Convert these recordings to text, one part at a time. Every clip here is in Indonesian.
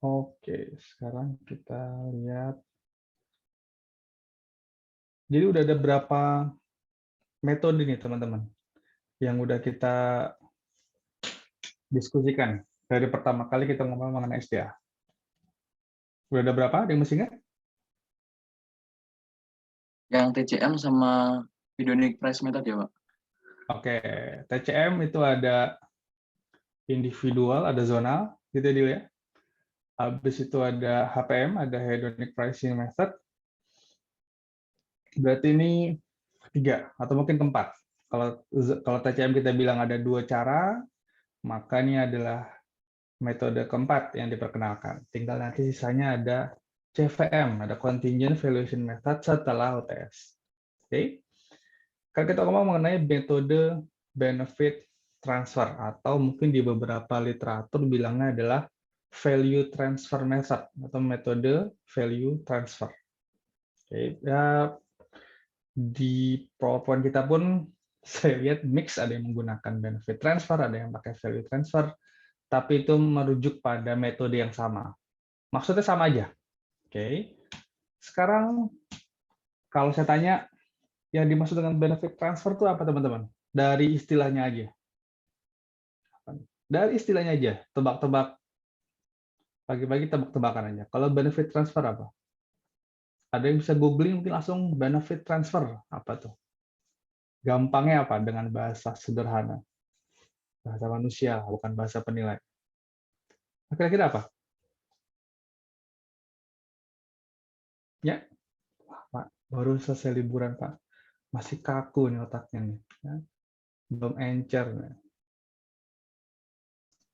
Oke, sekarang kita lihat. Jadi udah ada berapa metode nih teman-teman yang udah kita diskusikan dari pertama kali kita ngomong mengenai SDA. Udah ada berapa? Ada yang masih ingat? Yang TCM sama Hedonic Price Method ya, Pak? Oke, TCM itu ada individual, ada zonal, gitu ya, Dil ya. Habis itu ada HPM, ada hedonic pricing method. Berarti ini 3 atau mungkin keempat. Kalau TCM kita bilang ada 2 cara, maka ini adalah metode keempat yang diperkenalkan. Tinggal nanti sisanya ada CVM, ada contingent valuation method setelah OTS. Oke. Kalau kita ngomong mengenai metode benefit transfer atau mungkin di beberapa literatur bilangnya adalah value transfer method atau metode value transfer. Oke, ya di PowerPoint kita pun saya lihat mix, ada yang menggunakan benefit transfer, ada yang pakai value transfer, tapi itu merujuk pada metode yang sama. Maksudnya sama aja. Oke. Sekarang kalau saya tanya yang dimaksud dengan benefit transfer itu apa teman-teman? Dari istilahnya aja. Dari istilahnya aja, tebak-tebak, pagi-pagi tebak-tebakan aja. Kalau benefit transfer apa? Ada yang bisa googling mungkin langsung benefit transfer apa tuh? Gampangnya apa dengan bahasa sederhana? Bahasa manusia, bukan bahasa penilai. Kira-kira apa? Ya, Pak, baru selesai liburan, Pak. Masih kaku nih otaknya nih. Ya. Belum encer. Nih.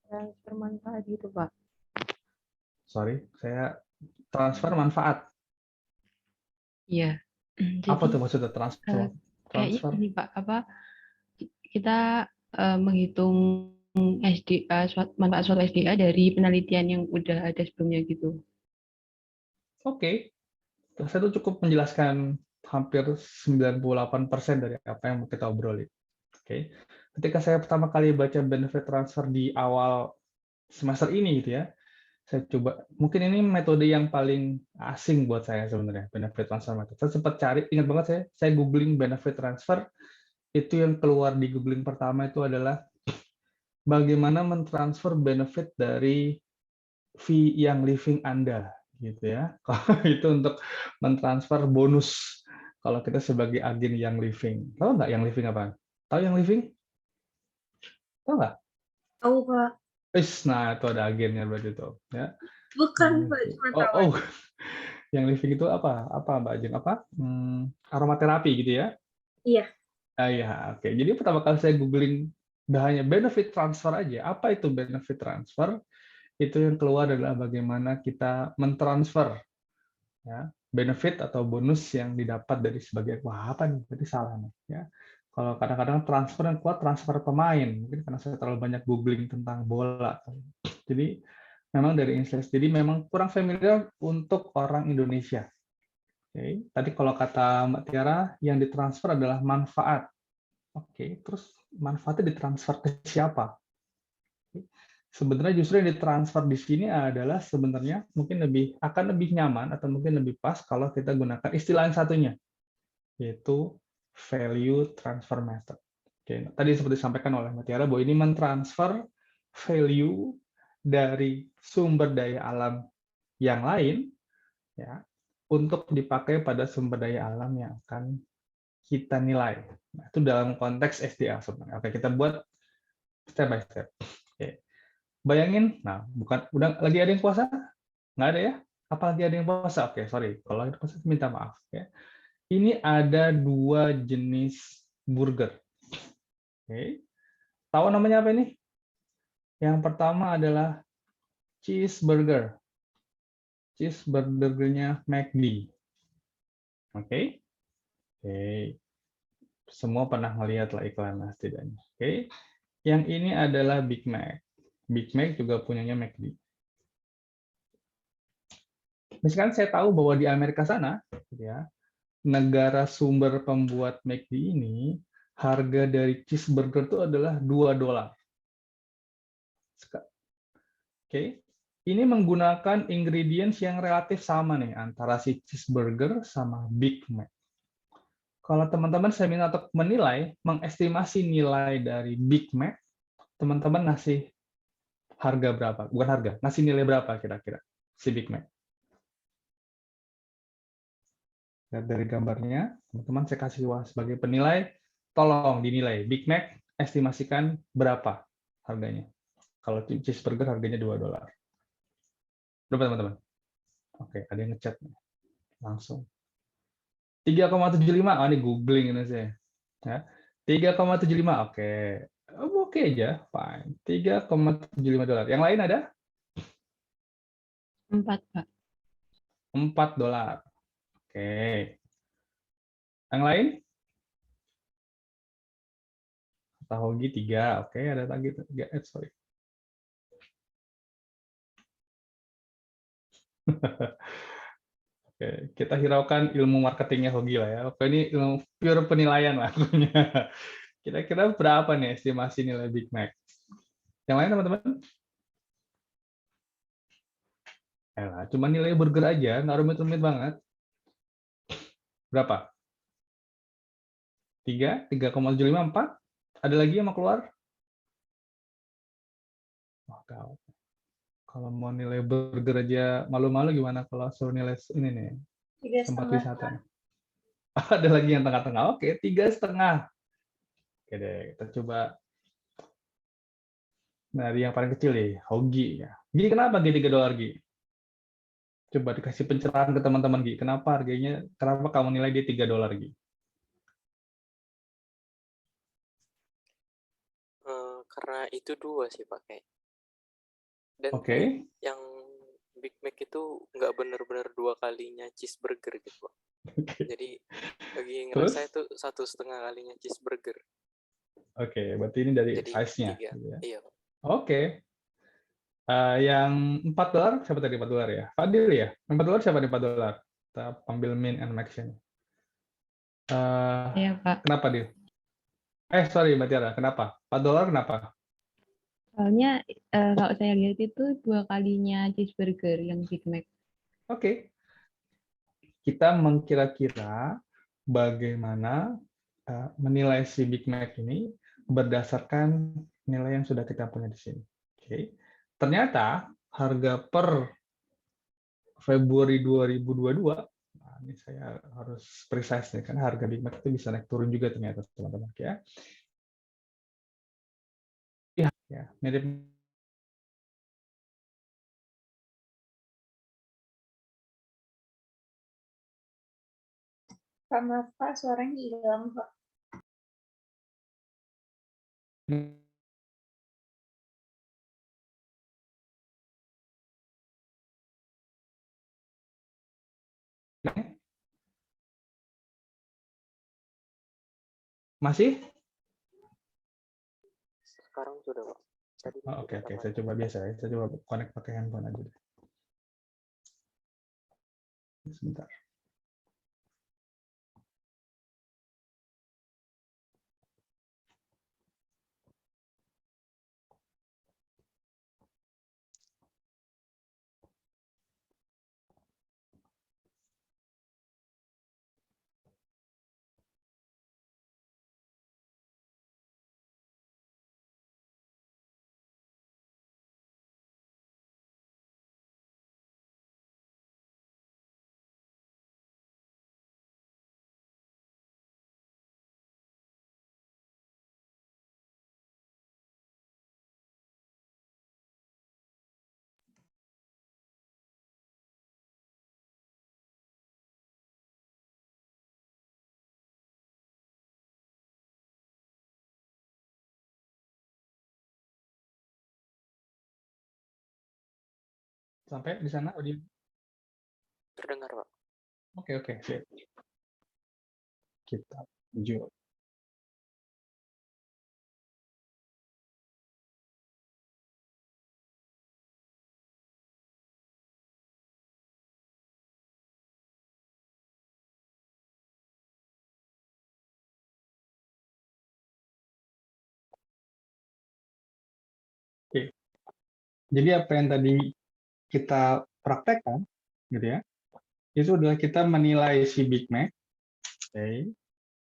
Transfer manfaat gitu, Pak. Sorry, saya transfer manfaat. Iya. Apa Jadi tuh maksudnya transfer? kayaknya Transfer? ini Pak, apa kita menghitung SDA manfaat suatu SDA dari penelitian yang udah ada sebelumnya gitu. Oke. Saya tuh cukup menjelaskan hampir 98% dari apa yang mau kita obrolin. Oke. Ketika saya pertama kali baca benefit transfer di awal semester ini gitu ya, saya coba, mungkin ini metode yang paling asing buat saya sebenarnya, benefit transfer method. Saya sempat cari, ingat banget saya googling benefit transfer, itu yang keluar di googling pertama itu adalah bagaimana mentransfer benefit dari fee yang living Anda gitu ya. Kalau itu untuk mentransfer bonus kalau kita sebagai agen yang living. Tahu nggak yang living apa? Tahu yang living? Tahu nggak? Tahu, Pak. Nah itu ada agennya berarti itu. Ya. Bukan, Pak, cuma tahu. Oh, yang living itu apa? Apa Mbak Ajen? Apa? Aromaterapi gitu ya? Iya. Iya, oke. Jadi pertama kali saya googling hanya benefit transfer aja. Apa itu benefit transfer? Itu yang keluar adalah bagaimana kita mentransfer ya, benefit atau bonus yang didapat dari sebagian. Wah, apa nih? Berarti salah nih. Ya. Kalau kadang-kadang transfer yang kuat transfer pemain, mungkin karena saya terlalu banyak googling tentang bola. Jadi memang dari Insights. Jadi memang kurang familiar untuk orang Indonesia. Oke. Tadi kalau kata Mbak Tiara, yang ditransfer adalah manfaat. Oke, terus manfaatnya ditransfer ke siapa? Sebenarnya justru yang ditransfer di sini adalah sebenarnya mungkin akan lebih nyaman atau mungkin lebih pas kalau kita gunakan istilah yang satunya, yaitu value transfer method. Oke, tadi seperti disampaikan oleh Mbak Tiara bahwa ini mentransfer value dari sumber daya alam yang lain ya untuk dipakai pada sumber daya alam yang akan kita nilai. Nah, itu dalam konteks SDA sebenarnya. Oke, kita buat step by step. Oke. Bayangin, nah bukan udah lagi ada yang puasa? Nggak ada ya? Apa lagi ada yang puasa? Oke, sorry. Kalau ada puasa minta maaf. Ya. Ini ada 2 jenis burger. Oke. Tahu namanya apa ini? Yang pertama adalah cheeseburger. Cheeseburgernya McD. Oke. Oke. Semua pernah melihat lah iklannya setidaknya. Oke. Yang ini adalah Big Mac. Big Mac juga punyanya McD. Misalkan saya tahu bahwa di Amerika sana, ya, negara sumber pembuat McD ini, harga dari cheeseburger itu adalah $2. Oke, ini menggunakan ingredients yang relatif sama nih antara si cheeseburger sama Big Mac. Kalau teman-teman saya minta untuk menilai, mengestimasi nilai dari Big Mac, teman-teman ngasih harga berapa? Bukan harga, ngasih nilai berapa kira-kira si Big Mac? Lihat dari gambarnya, teman-teman saya kasih sebagai penilai, tolong dinilai. Big Mac estimasikan berapa harganya? Kalau cheeseburger harganya $2. Berapa teman-teman? Oke, ada yang ngechat langsung. 3,75. Oh, ini googling ini saya. Ya. 3,75. Oke. Oke aja, fine. $3,75. Yang lain ada? 4, Pak. $4. Oke. Yang lain? Tahogi 3. Oke, ada lagi 3. Sorry. Oke, kita hiraukan ilmu marketingnya Hogi lah ya. Oke, ini ilmu pure penilaian lah. Kira-kira berapa nih estimasi nilai Big Mac? Yang lain teman-teman? Cuma nilai burger aja, nggak rumit-rumit banget. Berapa? 3, 3,75, 4? Ada lagi yang mau keluar? Oh, kalau mau nilai burger aja malu-malu gimana kalau suruh nilai ini nih, 3,5. tempat wisata. Ada lagi yang tengah-tengah. Oke, 3,5. Oke deh, kita coba dari yang paling kecil nih, Hogi ya. Gi, kenapa Gi $3 Gi? Coba dikasih pencerahan ke teman-teman Gi. Kenapa harganya? Kenapa kamu nilai dia $3 Gi? Karena itu 2 sih pakai. Dan Oke. kayak yang Big Mac itu nggak bener-bener 2 kalinya cheeseburger gitu, Pak. Jadi lagi Terus? ngerasa itu 1,5 kalinya cheeseburger. Oke, berarti ini dari Jadi size-nya. 3. Gitu ya. Iya, Pak. Oke. Yang $4 siapa tadi $4 ya? Fadil ya? Yang $4 siapa nih $4? Kita ambil min and max-nya. Iya, Pak. Kenapa dia? Sorry Mbak Tiara, kenapa? $4 kenapa? Soalnya kalau saya lihat itu 2 kalinya cheeseburger yang Big Mac. Oke. Kita mengkira-kira bagaimana menilai si Big Mac ini berdasarkan nilai yang sudah kita punya di sini. Oke. Ternyata harga per Februari 2022, nah ini saya harus precise nih, karena harga Big Mac itu bisa naik turun juga ternyata teman-teman ya. Ya, mirip. Pak, maaf Pak, suaranya hilang Pak. Masih? Sekarang sudah, Pak. Tadi Oke, saya coba biasa ya. Saya coba connect pakai handphone aja deh. Sebentar. Sampai di sana audio. terdengar, Pak. Oke, sip. Kita lanjut. Oke. Jadi apa yang tadi kita praktekkan, gitu ya, itu adalah kita menilai si Big Mac, oke,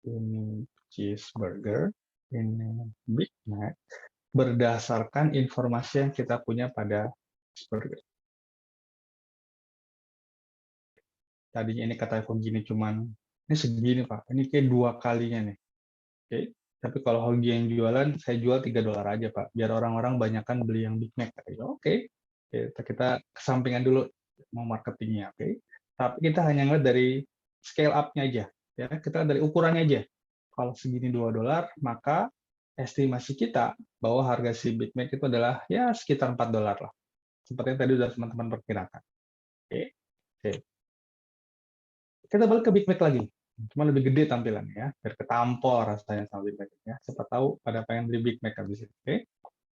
ini cheeseburger, ini Big Mac, berdasarkan informasi yang kita punya pada cheeseburger. Tadinya ini kata Hogi ini cuman, ini segini Pak, ini kayak 2 kalinya nih. Oke, tapi kalau Hogi yang jualan, saya jual $3 aja Pak, biar orang-orang banyakan beli yang Big Mac. Oke, kita kesampingan dulu mau marketingnya, oke. Tapi kita hanya ngeliat dari scale up-nya aja, ya. Kita dari ukurannya aja. Kalau segini $2, maka estimasi kita bahwa harga si Big Mac itu adalah ya sekitar $4 lah. Seperti yang tadi sudah teman-teman perkirakan. Oke. Oke. Kita balik ke Big Mac lagi. Cuma lebih gede tampilannya ya, biar ketampol rasanya sama Big Mac ya. Siapa tahu pada pengen beli Big Mac habis itu. Oke.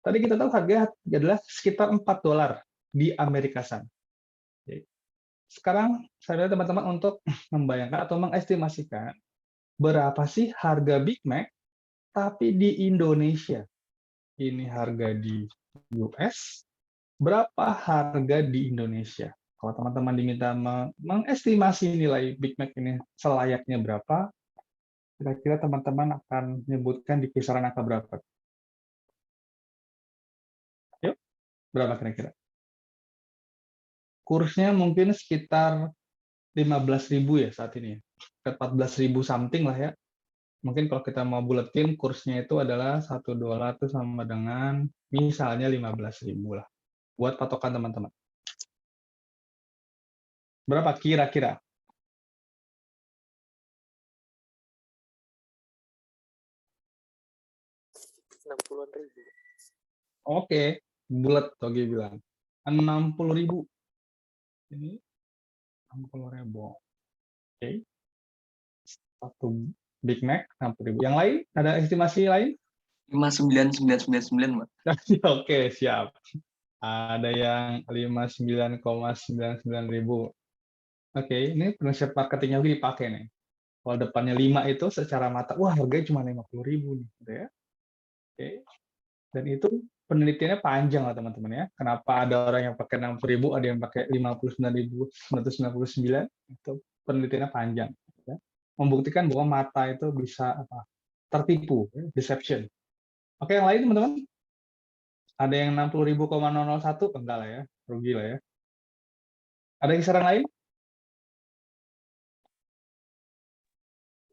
Tadi kita tahu harga adalah sekitar $4 di Amerika sana. Oke. Sekarang saya teman-teman untuk membayangkan atau mengestimasikan berapa sih harga Big Mac tapi di Indonesia. Ini harga di US, berapa harga di Indonesia? Kalau teman-teman diminta mengestimasi nilai Big Mac ini selayaknya berapa, kira-kira teman-teman akan menyebutkan di kisaran angka berapa? Yuk, berapa kira-kira? Kursnya mungkin sekitar 15.000 ya saat ini. 14.000 something lah ya. Mungkin kalau kita mau buletin, kursnya itu adalah $1 itu sama dengan misalnya 15.000 lah. Buat patokan teman-teman. Berapa kira-kira? $60.000. Oke, bulat Togi bilang. 60.000. Ini 60.000. Oke. Satu Big Mac 60.000. Yang lain? Ada estimasi lain? 59.999, Mbak. Oke, siap. Ada yang 59,99.000. Oke, ini prinsip marketingnya juga dipakai nih. Kalau depannya 5 itu secara mata, wah harganya cuma 50.000 nih, gitu ya. Oke. Dan itu penelitiannya panjang lah teman-teman ya. Kenapa ada orang yang pakai 60.000, ada yang pakai 59.999, itu penelitiannya panjang. Ya. Membuktikan bahwa mata itu bisa tertipu, deception. Oke, yang lain teman-teman? Ada yang 60.000,001? Enggak lah ya, rugi lah ya. Ada kisaran lain?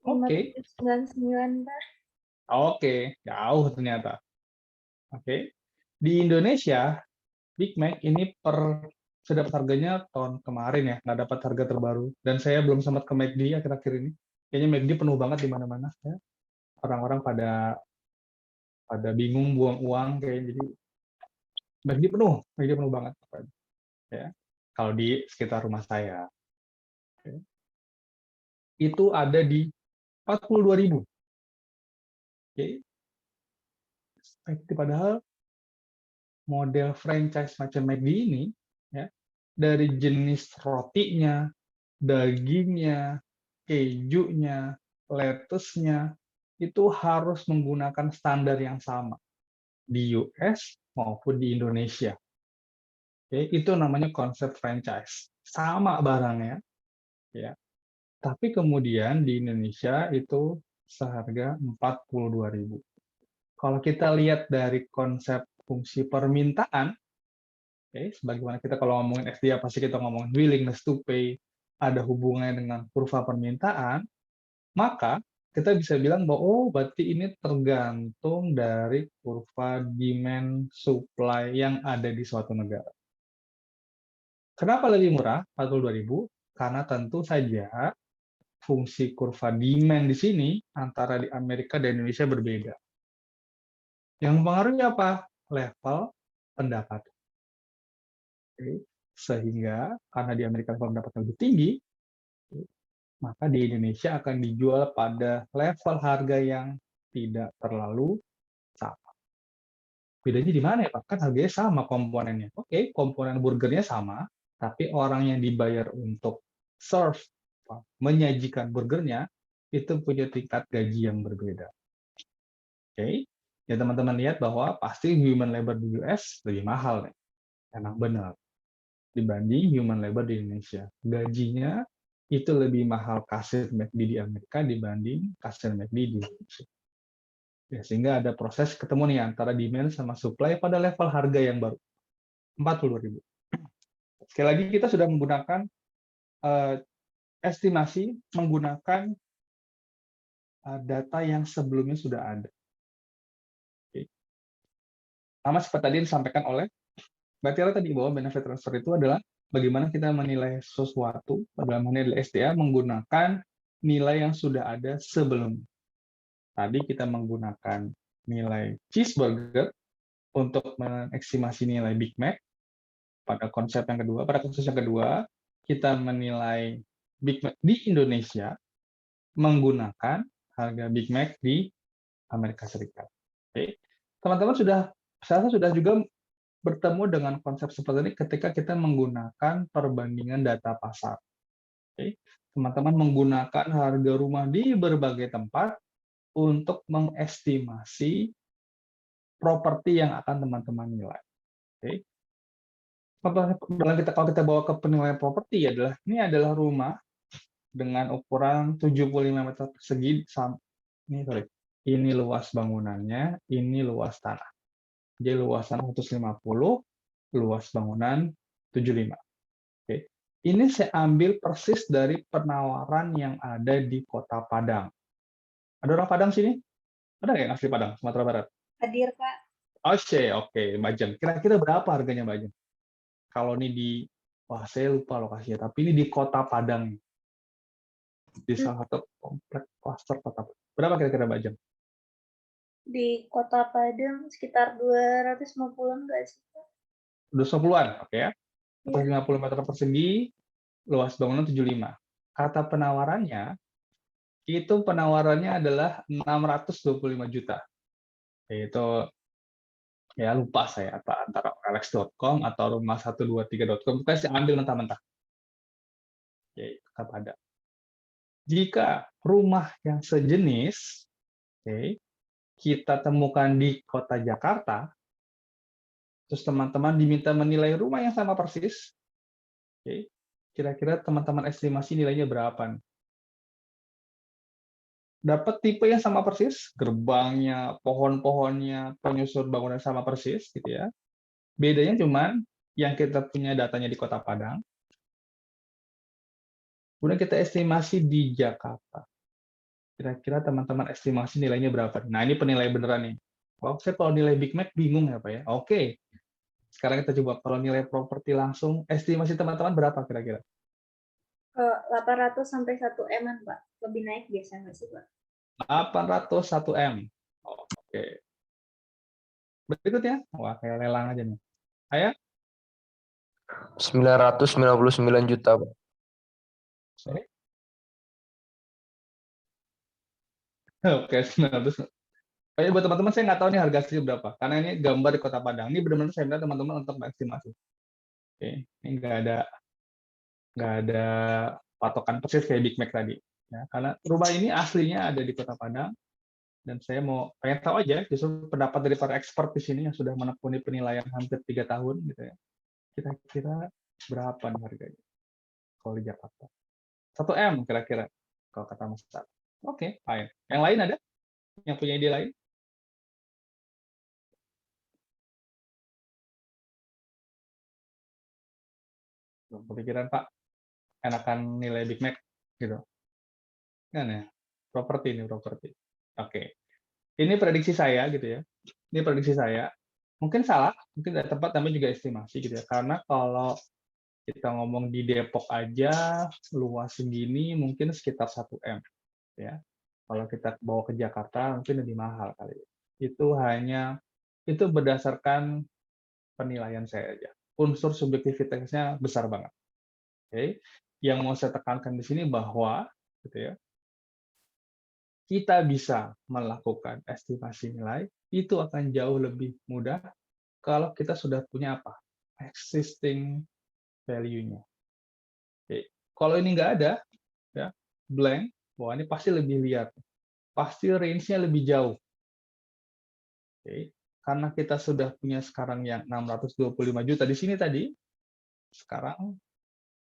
Oke. 599, Pak. Oke, jauh ternyata. Oke. Di Indonesia, Big Mac ini saya dapat harganya tahun kemarin ya, nggak dapat harga terbaru. Dan saya belum sempat ke McD akhir-akhir ini. Kayaknya McD penuh banget di mana-mana. Ya. Orang-orang pada bingung buang uang kayak jadi McD penuh banget. Ya. Kalau di sekitar rumah saya. Ya. Itu ada di 42.000. Oke. Padahal model franchise macam McD ini, ya, dari jenis rotinya, dagingnya, kejunya, lettuce-nya, itu harus menggunakan standar yang sama di US maupun di Indonesia. Oke, itu namanya konsep franchise. Sama barangnya, ya. Tapi kemudian di Indonesia itu seharga 42.000. Kalau kita lihat dari konsep fungsi permintaan, oke, sebagaimana kita kalau ngomongin SDA pasti kita ngomongin willingness to pay, ada hubungannya dengan kurva permintaan, maka kita bisa bilang bahwa oh berarti ini tergantung dari kurva demand supply yang ada di suatu negara. Kenapa lebih murah 42.000? Karena tentu saja fungsi kurva demand di sini antara di Amerika dan Indonesia berbeda. Yang mempengaruhi apa? Level pendapatan. Oke. Sehingga karena di Amerika level pendapatan lebih tinggi, maka di Indonesia akan dijual pada level harga yang tidak terlalu sama. Bedanya di mana ya Pak? Kan harganya sama komponennya. Oke, komponen burgernya sama, tapi orang yang dibayar untuk serve, menyajikan burgernya, itu punya tingkat gaji yang berbeda. Oke, ya teman-teman lihat bahwa pasti human labor di US lebih mahal nih. Emang benar. dibanding human labor di Indonesia. Gajinya itu lebih mahal kasir McD di Amerika dibanding kasir McD di Indonesia. Ya, sehingga ada proses ketemu nih antara demand sama supply pada level harga yang baru, 40.000. Sekali lagi kita sudah menggunakan estimasi menggunakan data yang sebelumnya sudah ada. Oke. Sama seperti tadi yang disampaikan oleh Mbak Tiara tadi, bahwa benefit transfer itu adalah bagaimana kita menilai sesuatu, dalam hal ini adalah SDA, menggunakan nilai yang sudah ada sebelumnya. Tadi kita menggunakan nilai cheeseburger untuk mengestimasi nilai Big Mac. Pada konsep yang kedua, pada kasus yang kedua, kita menilai Big Mac di Indonesia menggunakan harga Big Mac di Amerika Serikat. Oke. Teman-teman saya sudah juga bertemu dengan konsep seperti ini ketika kita menggunakan perbandingan data pasar. Oke. Teman-teman menggunakan harga rumah di berbagai tempat untuk mengestimasi properti yang akan teman-teman nilai. Oke. Kalau kita bawa ke penilaian properti ini adalah rumah dengan ukuran 75 meter persegi. Ini luas bangunannya, ini luas tanah. Jadi luasan 150, luas bangunan 75. Oke. Ini saya ambil persis dari penawaran yang ada di Kota Padang. Ada orang Padang sini? Ada nggak yang asli Padang, Sumatera Barat? Hadir, Kak. Oke, Mbak Jen. Kira-kira berapa harganya, Mbak Jen? Kalau ini saya lupa lokasinya, tapi ini di Kota Padang. Di salah satu komplek klaster Kota Padang. Berapa kira-kira, Mbak Jen? Di Kota Padang sekitar 250-an nggak sih, Kak? 250-an, oke ya. Iya. 150 meter persegi, luas bangunan 75. Kata penawarannya, itu penawarannya adalah 625 juta. Yaitu, ya lupa saya, antara alex.com atau rumah123.com. Kita saya ambil mentah-mentah. Oke, tetap ada. Jika rumah yang sejenis, oke, kita temukan di Kota Jakarta, terus teman-teman diminta menilai rumah yang sama persis, oke, kira-kira teman-teman estimasi nilainya berapa nih? Dapat tipe yang sama persis, gerbangnya, pohon-pohonnya, penyusun bangunan sama persis, gitu ya. Bedanya cuman yang kita punya datanya di Kota Padang, kemudian kita estimasi di Jakarta. Kira-kira teman-teman estimasi nilainya berapa? Nah, ini penilai beneran nih. Saya kalau nilai Big Mac bingung ya, Pak ya. Oke. Sekarang kita coba kalau nilai properti langsung, estimasi teman-teman berapa kira-kira? 800 sampai 1 M-an, Pak. Lebih naik biasa nggak sih, Pak? 801 M. Oke. Berikutnya, wah kayak lelang aja nih. Ayah? 999 juta, Pak. Sorry. Oke, 900. Buat teman-teman, saya nggak tahu nih harga asli berapa. Karena ini gambar di Kota Padang. Ini benar-benar saya minta teman-teman untuk mengestimasi. Oke, ini nggak ada patokan persis kayak Big Mac tadi. Ya, karena rumah ini aslinya ada di Kota Padang. Dan saya pengen tahu aja justru pendapat dari para expert di sini yang sudah menekuni penilaian hampir 3 tahun gitu ya. Kira-kira berapa nih harganya kalau di Jakarta? 1 M kira-kira kalau kata Mas Tar. Oke, fine. Yang lain ada? Yang punya ide lain? Belum kepikiran, Pak. Enakan nilai Big Mac gitu. Kan ya? Properti. Oke. Ini prediksi saya gitu ya. Ini prediksi saya. Mungkin salah, mungkin tidak tepat, tapi juga estimasi gitu ya. Karena kalau kita ngomong di Depok aja luas segini mungkin sekitar 1 M ya. Kalau kita bawa ke Jakarta mungkin lebih mahal kali. Itu berdasarkan penilaian saya aja. Unsur subjektivitasnya besar banget. Oke. Yang mau saya tekankan di sini bahwa gitu ya, kita bisa melakukan estimasi nilai itu akan jauh lebih mudah kalau kita sudah punya apa? Existing value-nya. Oke. Kalau ini nggak ada, ya, blank, wah ini pasti lebih liar. Pasti range-nya lebih jauh. Oke. Karena kita sudah punya sekarang yang 625 juta di sini tadi, sekarang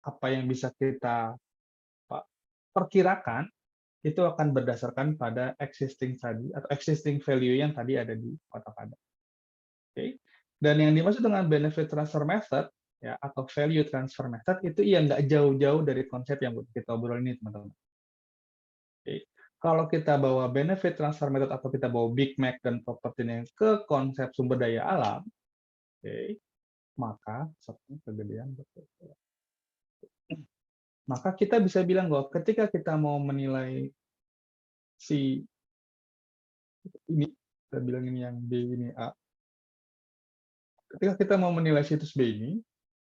apa yang bisa kita perkirakan itu akan berdasarkan pada existing tadi atau existing value yang tadi ada di Kota Padang. Oke. Dan yang dimaksud dengan benefit transfer method ya atau value transfer method itu ya nggak jauh-jauh dari konsep yang kita obrolin ini, teman-teman. Oke. Kalau kita bawa benefit transfer method atau kita bawa Big Mac dan propertinya ke konsep sumber daya alam, oke, maka kegedean betul. Maka kita bisa bilang bahwa ketika kita mau menilai si ini, kita bilang ini yang B ini A. Ketika kita mau menilai situs B ini,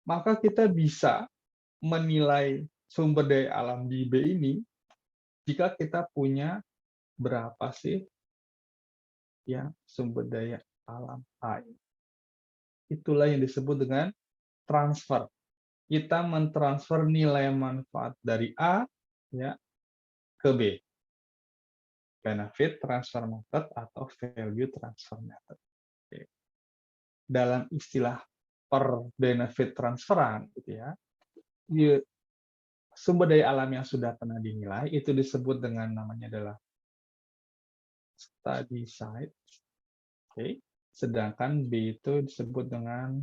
maka kita bisa menilai sumber daya alam di B ini jika kita punya berapa sih yang sumber daya alam A. Itulah yang disebut dengan transfer. Kita mentransfer nilai manfaat dari A ya ke B. Benefit transfer method atau value transfer method. Oke. Dalam istilah per benefit transferan gitu ya, sumber daya alam yang sudah pernah dinilai itu disebut dengan namanya adalah study site. Oke. Sedangkan B itu disebut dengan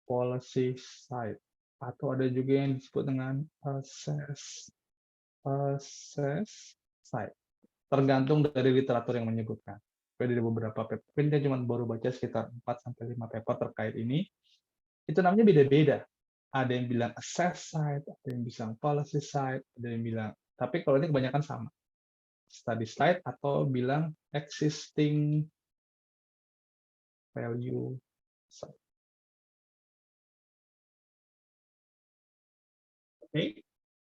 policy site. Atau ada juga yang disebut dengan assess site. Tergantung dari literatur yang menyebutkan. Dari beberapa paper, kita cuma baru baca sekitar 4-5 paper terkait ini. Itu namanya beda-beda. Ada yang bilang assess site, ada yang bilang policy site, ada yang bilang, tapi kalau ini kebanyakan sama. Study site atau bilang existing value site. Oke.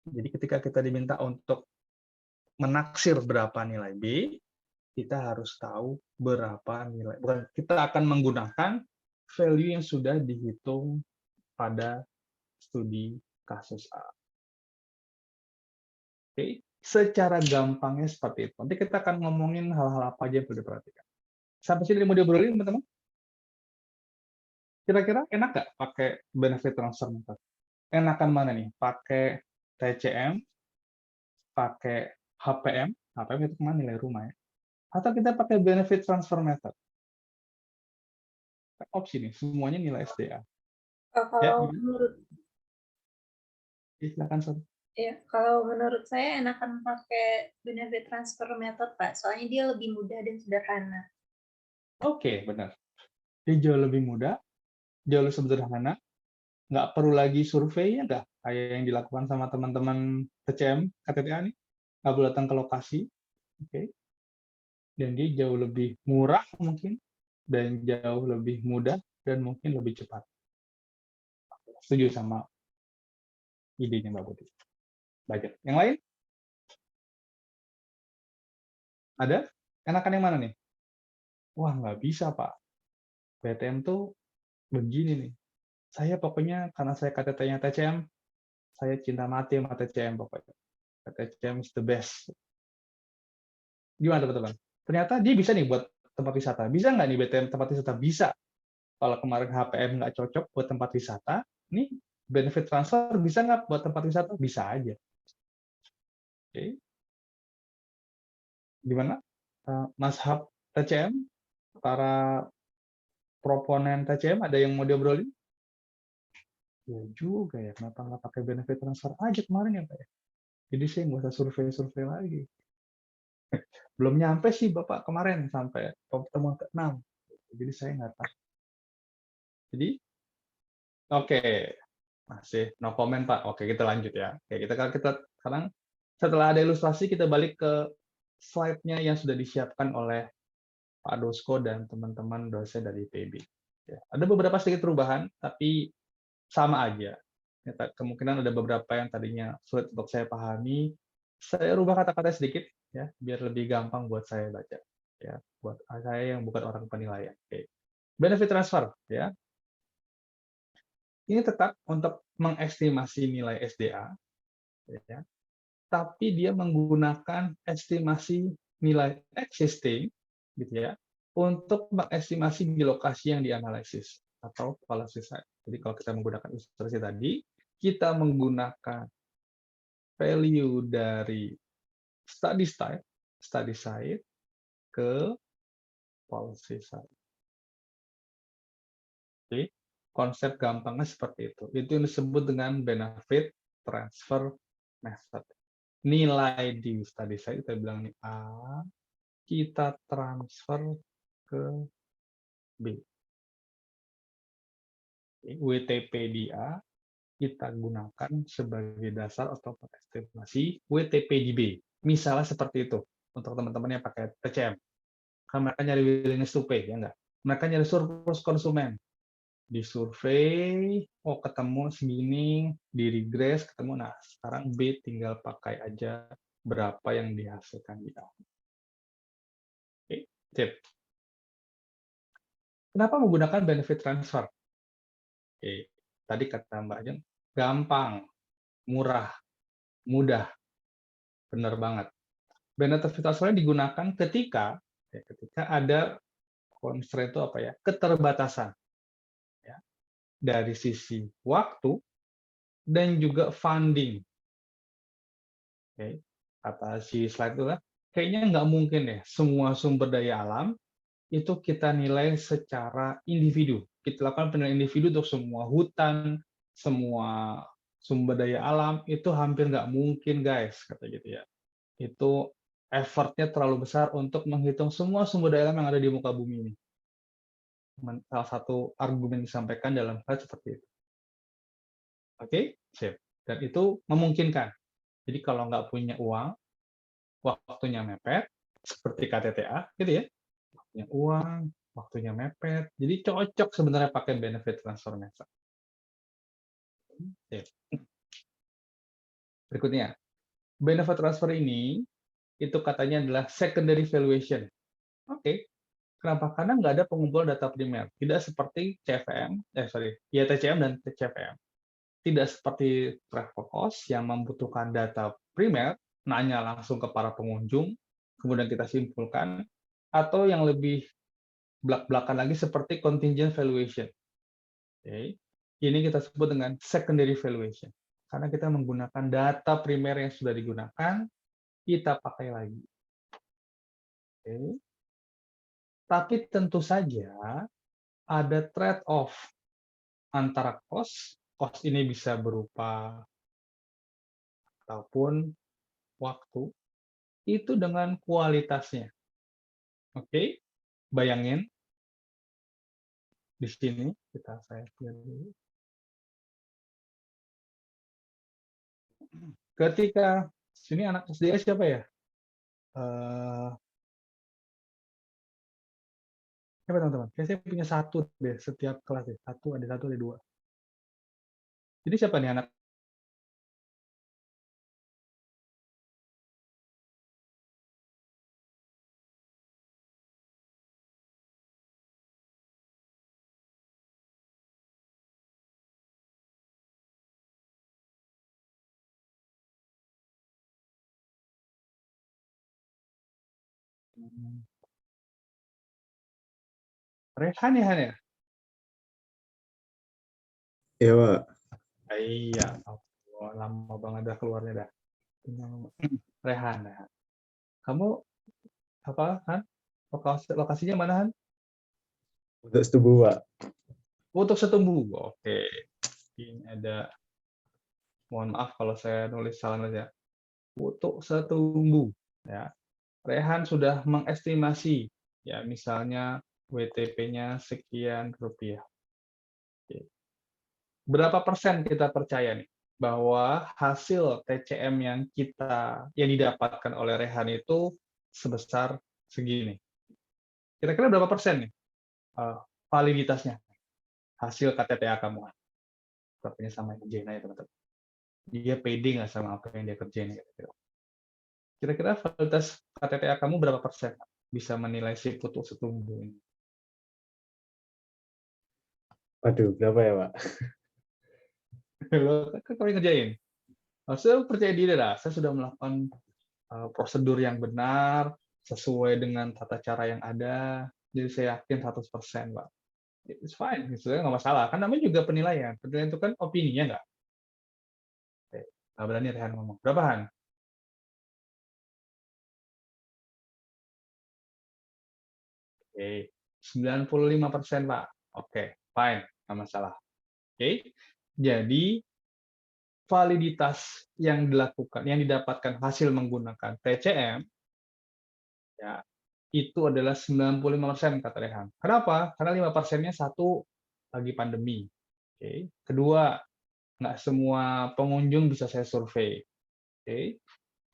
Jadi ketika kita diminta untuk menaksir berapa nilai B, kita harus tahu berapa nilai. Bukan, kita akan menggunakan value yang sudah dihitung pada studi kasus A. Oke, secara gampangnya seperti itu. Nanti kita akan ngomongin hal-hal apa aja yang perlu diperhatikan. Sampai sini mau diobrolin, teman-teman? Kira-kira enak nggak pakai benefit transfer method? Enakan mana nih? Pakai TCM, pakai HPM itu kemana nilai rumah ya? Atau kita pakai benefit transfer method? Opsi nih, semuanya nilai SDA. Kalau menurut Silakan, Sob. ya, kalau menurut saya enakan pakai benefit transfer method, Pak. Soalnya dia lebih mudah dan sederhana. Oke, benar. Dia jauh lebih mudah, jauh lebih sederhana, nggak perlu lagi survei ya nggak? Kayak yang dilakukan sama teman-teman TCM, KTTA nih, nggak perlu datang ke lokasi. Oke. Dan dia jauh lebih murah mungkin, dan jauh lebih mudah, dan mungkin lebih cepat. Setuju sama idenya Mbak Putih. Baik. Yang lain? Ada? Enakan yang mana nih? Wah, nggak bisa, Pak. BTM tuh begini nih. Saya pokoknya, karena saya KTT-nya TCM, saya cinta mati sama TCM pokoknya. TCM is the best. Gimana, teman-teman? Ternyata dia bisa nih buat tempat wisata. Bisa nggak nih BTM tempat wisata? Bisa. Kalau kemarin HPM nggak cocok buat tempat wisata, nih benefit transfer bisa nggak buat tempat wisata? Bisa aja. Oke. Gimana? Mas Hab TCM, para proponen TCM, ada yang mau diobrolin? Ya juga ya, kenapa nggak pakai benefit transfer aja kemarin ya Pak ya? Jadi saya nggak usah survei-survei lagi. Belum nyampe sih Bapak kemarin sampai pertemuan ke-6. Jadi saya nggak tahu. Jadi, oke. Masih no comment Pak. Oke, kita lanjut ya. Oke, kita sekarang setelah ada ilustrasi, kita balik ke slide-nya yang sudah disiapkan oleh Pak Dosko dan teman-teman dosen dari IPB. Ya, ada beberapa sedikit perubahan, tapi sama aja. Ya, kemungkinan ada beberapa yang tadinya sulit untuk saya pahami. Saya rubah kata-kata sedikit, ya, biar lebih gampang buat saya baca. Ya, buat saya yang bukan orang penilaian. Oke. Benefit transfer, ya. Ini tetap untuk mengestimasi nilai SDA, ya, tapi dia menggunakan estimasi nilai existing, gitu ya, untuk mengestimasi di lokasi yang dianalisis. atau policy side. Jadi kalau kita menggunakan ilustrasi tadi, kita menggunakan value dari study side ke policy side. Oke, konsep gampangnya seperti itu. Itu yang disebut dengan benefit transfer method. Nilai di study side kita bilang nih A, kita transfer ke B. WTP di A kita gunakan sebagai dasar atau estimasi WTP di B. Misalnya seperti itu untuk teman-teman yang pakai TCM. Kan mereka nyari willingness to pay, ya enggak? Mereka nyari surplus konsumen. Di survei, oh ketemu segini, di regress ketemu, nah sekarang B tinggal pakai aja berapa yang dihasilkan di A. Oke, sip. Kenapa menggunakan benefit transfer? Oke, tadi kata Mbak Jeng, gampang, murah, mudah, benar banget. Benefit transfer digunakan ketika ada constraint itu apa ya? Keterbatasan. Ya. Dari sisi waktu dan juga funding. Oke, kata si slide itu lah, kayaknya nggak mungkin deh semua sumber daya alam itu kita nilai secara individu. Kita lakukan penilaian individu untuk semua hutan, semua sumber daya alam, itu hampir nggak mungkin, guys, kata gitu ya. Itu effort-nya terlalu besar untuk menghitung semua sumber daya alam yang ada di muka bumi ini. Salah satu argumen disampaikan dalam hal seperti itu. Oke, sip. Dan itu memungkinkan. Jadi kalau nggak punya uang, waktunya mepet, seperti KTTA, gitu ya. Waktunya uang, waktunya mepet. Jadi cocok sebenarnya pakai benefit transfer method. Sip. Berikutnya, benefit transfer ini itu katanya adalah secondary valuation. Oke. Kenapa? Karena nggak ada pengumpulan data primer. Tidak seperti TCM dan CVM. Tidak seperti travel cost yang membutuhkan data primer, nanya langsung ke para pengunjung, kemudian kita simpulkan, atau yang lebih belak-belakan lagi seperti contingent valuation. Oke. Ini kita sebut dengan secondary valuation. Karena kita menggunakan data primer yang sudah digunakan, kita pakai lagi. Oke. Tapi tentu saja ada trade-off antara cost ini bisa berupa ataupun waktu, itu dengan kualitasnya. Oke, bayangin di sini saya lihat dulu. Ketika sini anak SDA siapa ya? Siapa teman-teman? Saya punya satu deh setiap kelas deh. Satu ada dua. Jadi siapa nih anak? Rehan ya, Han ya? Iya, Pak. Iya, oh, lama banget dah keluarnya dah. Rehan. Kamu apa, Han? Lokasinya mana, Han? Untuk setubuh, Pak. Untuk Setumbu. Oke. Ini ada, mohon maaf kalau saya nulis salah ya. Untuk Setumbu. Ya. Rehan sudah mengestimasi, ya misalnya WTP-nya sekian rupiah. Oke. Berapa persen kita percaya nih bahwa hasil TCM yang didapatkan oleh Rehan itu sebesar segini? Kira-kira berapa persen nih validitasnya hasil KTTA kamu? Sepertinya sama Jena ya teman-teman. Dia pede nggak sama apa yang dia kerjain? Kira-kira validitas KTTA kamu berapa persen bisa menilai si Putu Setumbu ini? Waduh, berapa ya, Pak? Lo kan kami ngerjain. Saya percaya diri lah. Saya sudah melakukan prosedur yang benar sesuai dengan tata cara yang ada. Jadi saya yakin 100%, Pak. It's fine, sebenarnya nggak masalah. Kan namanya juga penilaian. Penilaian itu kan opini, ya nggak? Oke, nggak berani Rehan ngomong. Berapa, Han? Oke, 95%, Pak. Oke, fine, nggak masalah. Oke, jadi validitas yang dilakukan, yang didapatkan hasil menggunakan TCM, ya, itu adalah 95% kata Rehan. Kenapa? Karena 5%-nya satu lagi pandemi. Oke. Kedua, nggak semua pengunjung bisa saya survei. Oke.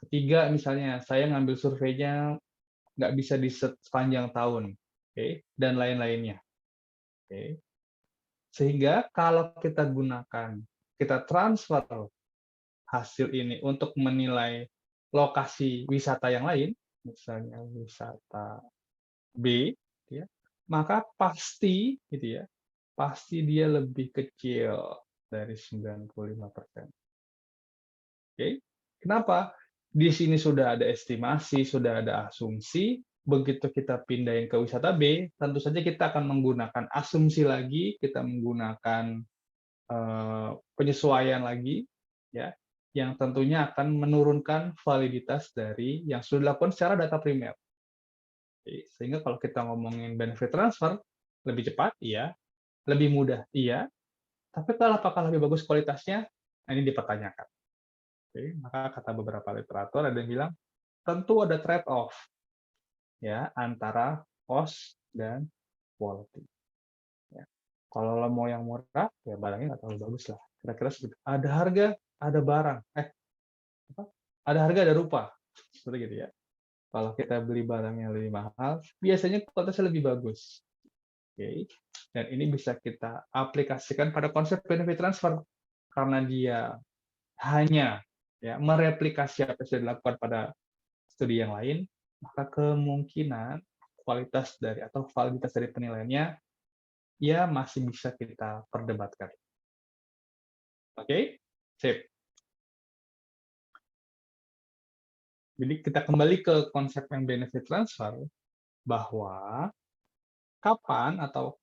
Ketiga, misalnya saya ngambil surveinya nggak bisa di sepanjang tahun, oke, dan lain-lainnya. Oke. Sehingga kalau kita transfer hasil ini untuk menilai lokasi wisata yang lain, misalnya wisata B, ya, maka pasti, gitu ya, pasti dia lebih kecil dari 95%. Oke, kenapa? Di sini sudah ada estimasi, sudah ada asumsi. Begitu kita pindahin ke wisata B, tentu saja kita akan menggunakan asumsi lagi, kita menggunakan penyesuaian lagi, ya, yang tentunya akan menurunkan validitas dari yang sudah dilakukan secara data primer. Sehingga kalau kita ngomongin benefit transfer, lebih cepat, iya. Lebih mudah, iya. Tapi kalau apakah lebih bagus kualitasnya? Nah, ini dipertanyakan. Oke, maka kata beberapa literatur ada yang bilang, tentu ada trade-off, ya, antara cost dan quality. Ya. Kalau lo mau yang murah, ya barangnya nggak terlalu bagus lah. Kira-kira segitu. Ada harga, ada barang. Ada harga, ada rupa. Seperti gitu ya. Kalau kita beli barang yang lebih mahal, biasanya kualitasnya lebih bagus. Oke. Dan ini bisa kita aplikasikan pada konsep benefit transfer. Karena dia hanya, ya, mereplikasi apa yang sudah dilakukan pada studi yang lain, maka kemungkinan kualitas dari atau validitas dari penilaiannya ya masih bisa kita perdebatkan. Oke? Sip. Jadi kita kembali ke konsep yang benefit transfer, bahwa kapan atau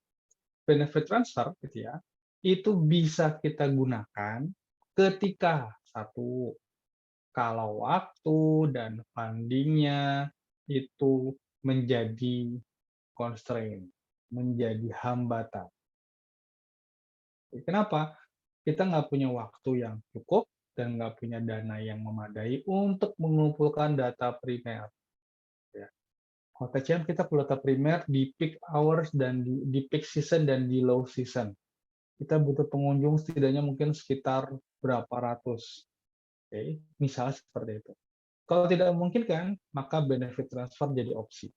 benefit transfer, gitu ya, itu bisa kita gunakan ketika satu, kalau waktu dan funding-nya itu menjadi constraint, menjadi hambatan. Kenapa? Kita nggak punya waktu yang cukup dan nggak punya dana yang memadai untuk mengumpulkan data primer. Ya. Kalau TCM kita perlu data primer di peak hours dan di peak season dan di low season. Kita butuh pengunjung setidaknya mungkin sekitar berapa ratus. Oke, misalnya seperti itu. Kalau tidak memungkinkan, maka benefit transfer jadi opsi.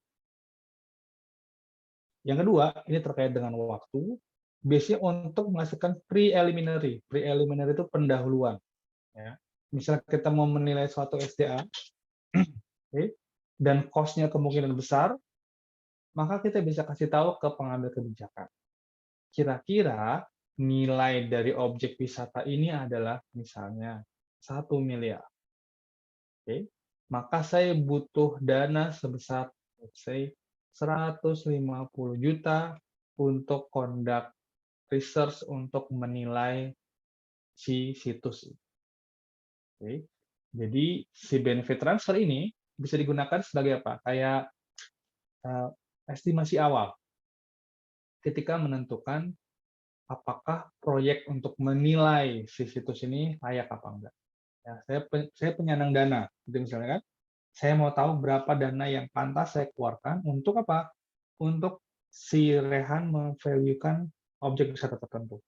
Yang kedua, ini terkait dengan waktu, biasanya untuk menghasilkan preliminary. Preliminary itu pendahuluan. Ya. Misalnya kita mau menilai suatu SDA, okay, dan cost-nya kemungkinan besar, maka kita bisa kasih tahu ke pengambil kebijakan. Kira-kira nilai dari objek wisata ini adalah misalnya 1 miliar. Okay. Maka saya butuh dana sebesar, let's say, 150 juta untuk conduct research untuk menilai si situs. Okay. Jadi si benefit transfer ini bisa digunakan sebagai apa? Kayak estimasi awal ketika menentukan apakah proyek untuk menilai si situs ini layak apa enggak. Ya, saya penyandang dana, gitu misalnya kan. Saya mau tahu berapa dana yang pantas saya keluarkan untuk apa? Untuk si Rehan memvalue-kan objek wisata tertentu.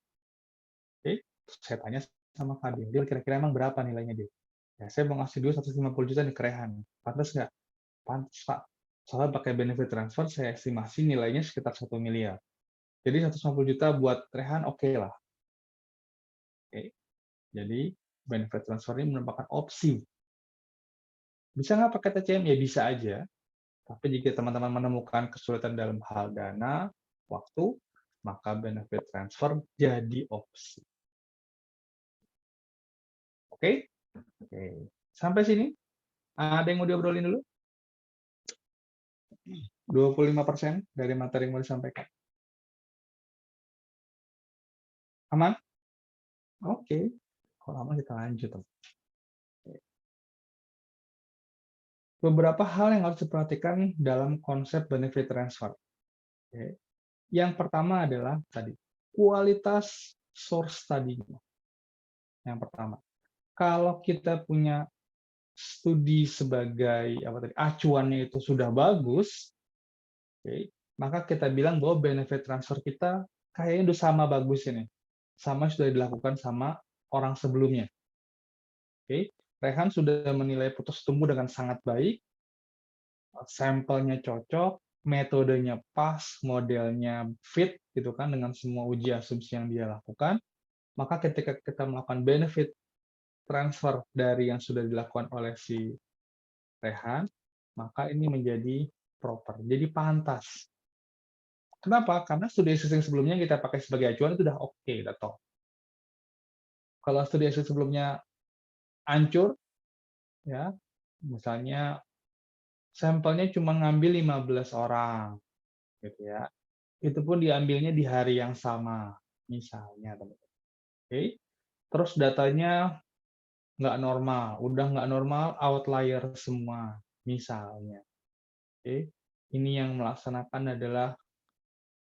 Oke, saya tanya sama Fadil, dia kira-kira emang berapa nilainya dia? Ya, saya mau ngasih dulu 150 juta nih ke Rehan. Pantas nggak? Pantas, Pak. Soalnya pakai benefit transfer, saya estimasi nilainya sekitar 1 miliar. Jadi 150 juta buat Rehan, oke lah. Oke. Jadi benefit transfer ini merupakan opsi. Bisa nggak pakai TCM? Ya bisa aja. Tapi jika teman-teman menemukan kesulitan dalam hal dana, waktu, maka benefit transfer jadi opsi. Oke? Oke. Sampai sini? Ada yang mau diobrolin dulu? 25% dari materi yang mau disampaikan. Aman? Oke. Kalau aman kita lanjut. Beberapa hal yang harus diperhatikan dalam konsep benefit transfer. Oke. Yang pertama adalah tadi kualitas source tadinya. Yang pertama, kalau kita punya studi sebagai acuannya itu sudah bagus, oke, maka kita bilang bahwa benefit transfer kita kayaknya udah sama bagus ini, sama sudah dilakukan sama orang sebelumnya. Oke, Rehan sudah menilai putus tumbuh dengan sangat baik, sampelnya cocok, metodenya pas, modelnya fit gitu kan dengan semua uji asumsi yang dia lakukan. Maka ketika kita melakukan benefit transfer dari yang sudah dilakukan oleh si Rehan, maka ini menjadi proper, jadi pantas. Kenapa? Karena studi existing sebelumnya kita pakai sebagai acuan itu udah oke, udah top. Kalau studi existing sebelumnya hancur, ya, misalnya sampelnya cuma ngambil 15 orang, gitu ya. Itu pun diambilnya di hari yang sama, misalnya, teman-teman. Oke. Terus datanya nggak normal, udah nggak normal, outlier semua, misalnya. Oke. Ini yang melaksanakan adalah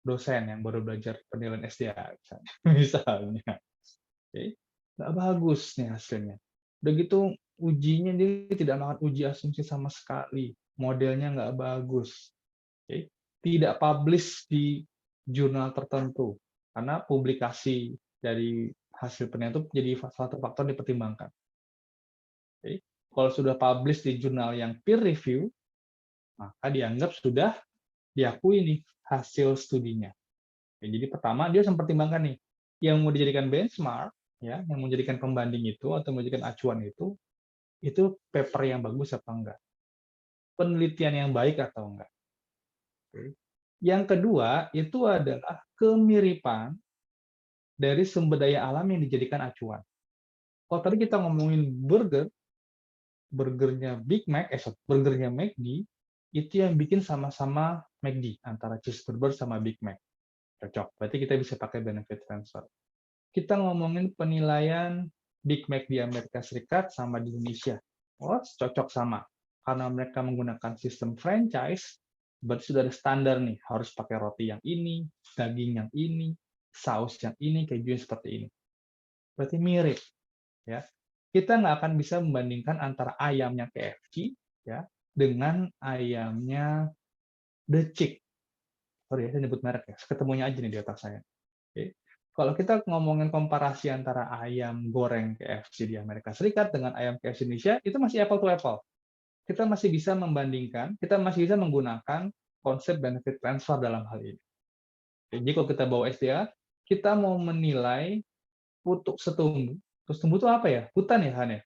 dosen yang baru belajar penilaian SDA, misalnya. Oke. Nggak bagus nih hasilnya. Udah gitu, ujinya dia tidak melakukan uji asumsi sama sekali. Modelnya nggak bagus. Oke. Tidak publish di jurnal tertentu. Karena publikasi dari hasil penelitian itu jadi salah satu faktor dipertimbangkan. Oke. Kalau sudah publish di jurnal yang peer review, maka dianggap sudah diakui nih hasil studinya. Oke, jadi pertama dia mempertimbangkan nih, yang mau dijadikan benchmark, ya, yang mau dijadikan pembanding itu atau mau dijadikan acuan itu paper yang bagus apa enggak, penelitian yang baik atau enggak. Oke. Yang kedua itu adalah kemiripan dari sumber daya alam yang dijadikan acuan. Kalau tadi kita ngomongin burgernya Big Mac, burgernya McD, itu yang bikin sama-sama McD, antara cheeseburger sama Big Mac. Cocok, berarti kita bisa pakai benefit transfer. Kita ngomongin penilaian Big Mac di Amerika Serikat sama di Indonesia. Oh, cocok sama. Karena mereka menggunakan sistem franchise, berarti sudah ada standar nih, harus pakai roti yang ini, daging yang ini, saus yang ini, keju yang seperti ini. Berarti mirip. Ya. Kita nggak akan bisa membandingkan antara ayamnya KFC ya, dengan ayamnya The Chick. Sorry, saya nyebut merek ya, ketemunya aja nih di otak saya. Oke. Kalau kita ngomongin komparasi antara ayam goreng KFC di Amerika Serikat dengan ayam KFC Indonesia, itu masih apple to apple. Kita masih bisa membandingkan, kita masih bisa menggunakan konsep benefit transfer dalam hal ini. Jadi kalau kita bawa SDA, kita mau menilai putuk setumbu. Putuk setumbu itu apa ya? Hutan ya, Han ya?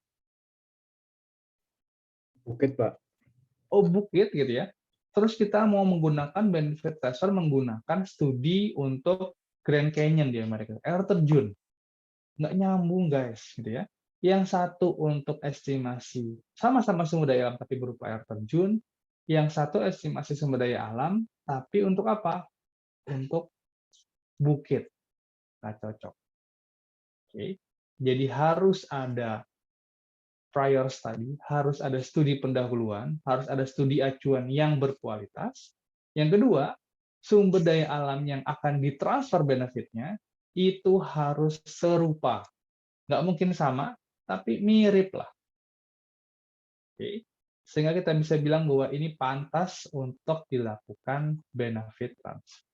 Bukit, Pak. Oh, bukit gitu ya. Terus kita mau menggunakan benefit transfer menggunakan studi untuk Grand Canyon di Amerika, air terjun. Nggak nyambung, guys, gitu ya. Yang satu untuk estimasi sama-sama sumber daya alam tapi berupa air terjun, yang satu estimasi sumber daya alam tapi untuk apa? Untuk bukit. Nggak cocok. Oke. Jadi harus ada prior study, harus ada studi pendahuluan, harus ada studi acuan yang berkualitas. Yang kedua, sumber daya alam yang akan ditransfer benefitnya itu harus serupa. Nggak mungkin sama, tapi mirip lah. Oke. Sehingga kita bisa bilang bahwa ini pantas untuk dilakukan benefit transfer.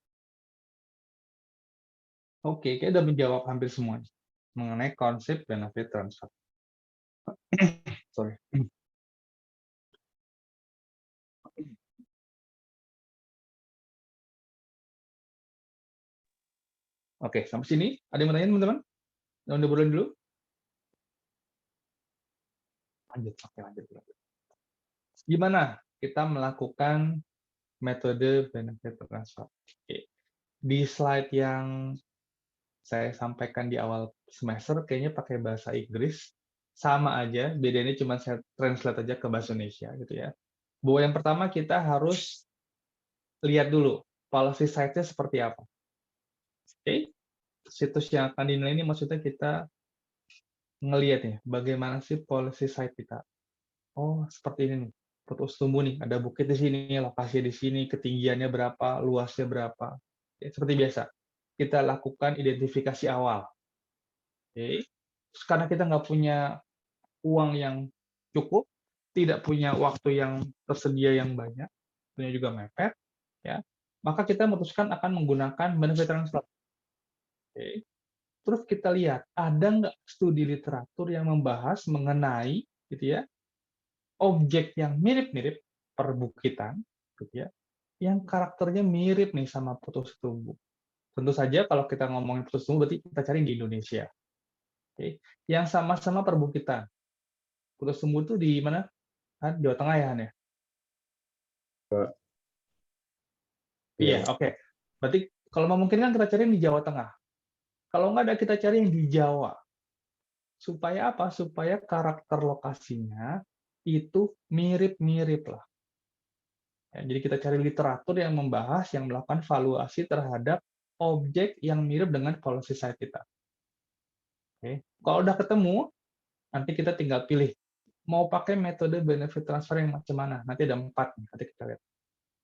Oke, kita sudah menjawab hampir semuanya mengenai konsep benefit transfer. Sorry. Oke, sampai sini. Ada yang mau tanya, teman-teman? Yang udah dulu? Lanjut. Oke, lanjut. Gimana kita melakukan metode benefit transfer? Oke. Di slide yang saya sampaikan di awal semester, kayaknya pakai bahasa Inggris. Sama aja, bedanya cuma saya translate aja ke bahasa Indonesia, gitu ya. Bahwa yang pertama kita harus lihat dulu policy side-nya seperti apa. Oke. situs yang akan dinilai ini maksudnya kita ngelihat ya, bagaimana sih policy site kita. Oh, seperti ini nih, putus tumbuh nih, ada bukit di sini, lokasi di sini, ketinggiannya berapa, luasnya berapa. Ya, seperti biasa, kita lakukan identifikasi awal. Oke. Terus karena kita nggak punya uang yang cukup, tidak punya waktu yang tersedia yang banyak, punya juga mepet, ya, maka kita memutuskan akan menggunakan benefit transfer. Oke. Terus kita lihat, ada nggak studi literatur yang membahas mengenai gitu ya, objek yang mirip-mirip perbukitan, gitu ya, yang karakternya mirip nih sama putus tumbuh. Tentu saja kalau kita ngomongin putus tumbuh, berarti kita cari di Indonesia. Oke. Yang sama-sama perbukitan. Putus tumbuh itu di mana? Kan Jawa Tengah ya, Han ya? Iya, oke. Berarti kalau memungkinkan kita cari di Jawa Tengah. Kalau nggak ada, kita cari yang di Jawa. Supaya apa? Supaya karakter lokasinya itu mirip-mirip lah. Ya, jadi kita cari literatur yang membahas, yang melakukan valuasi terhadap objek yang mirip dengan policy site kita. Oke. Kalau udah ketemu, nanti kita tinggal pilih mau pakai metode benefit transfer yang macam mana. Nanti ada 4, nanti kita lihat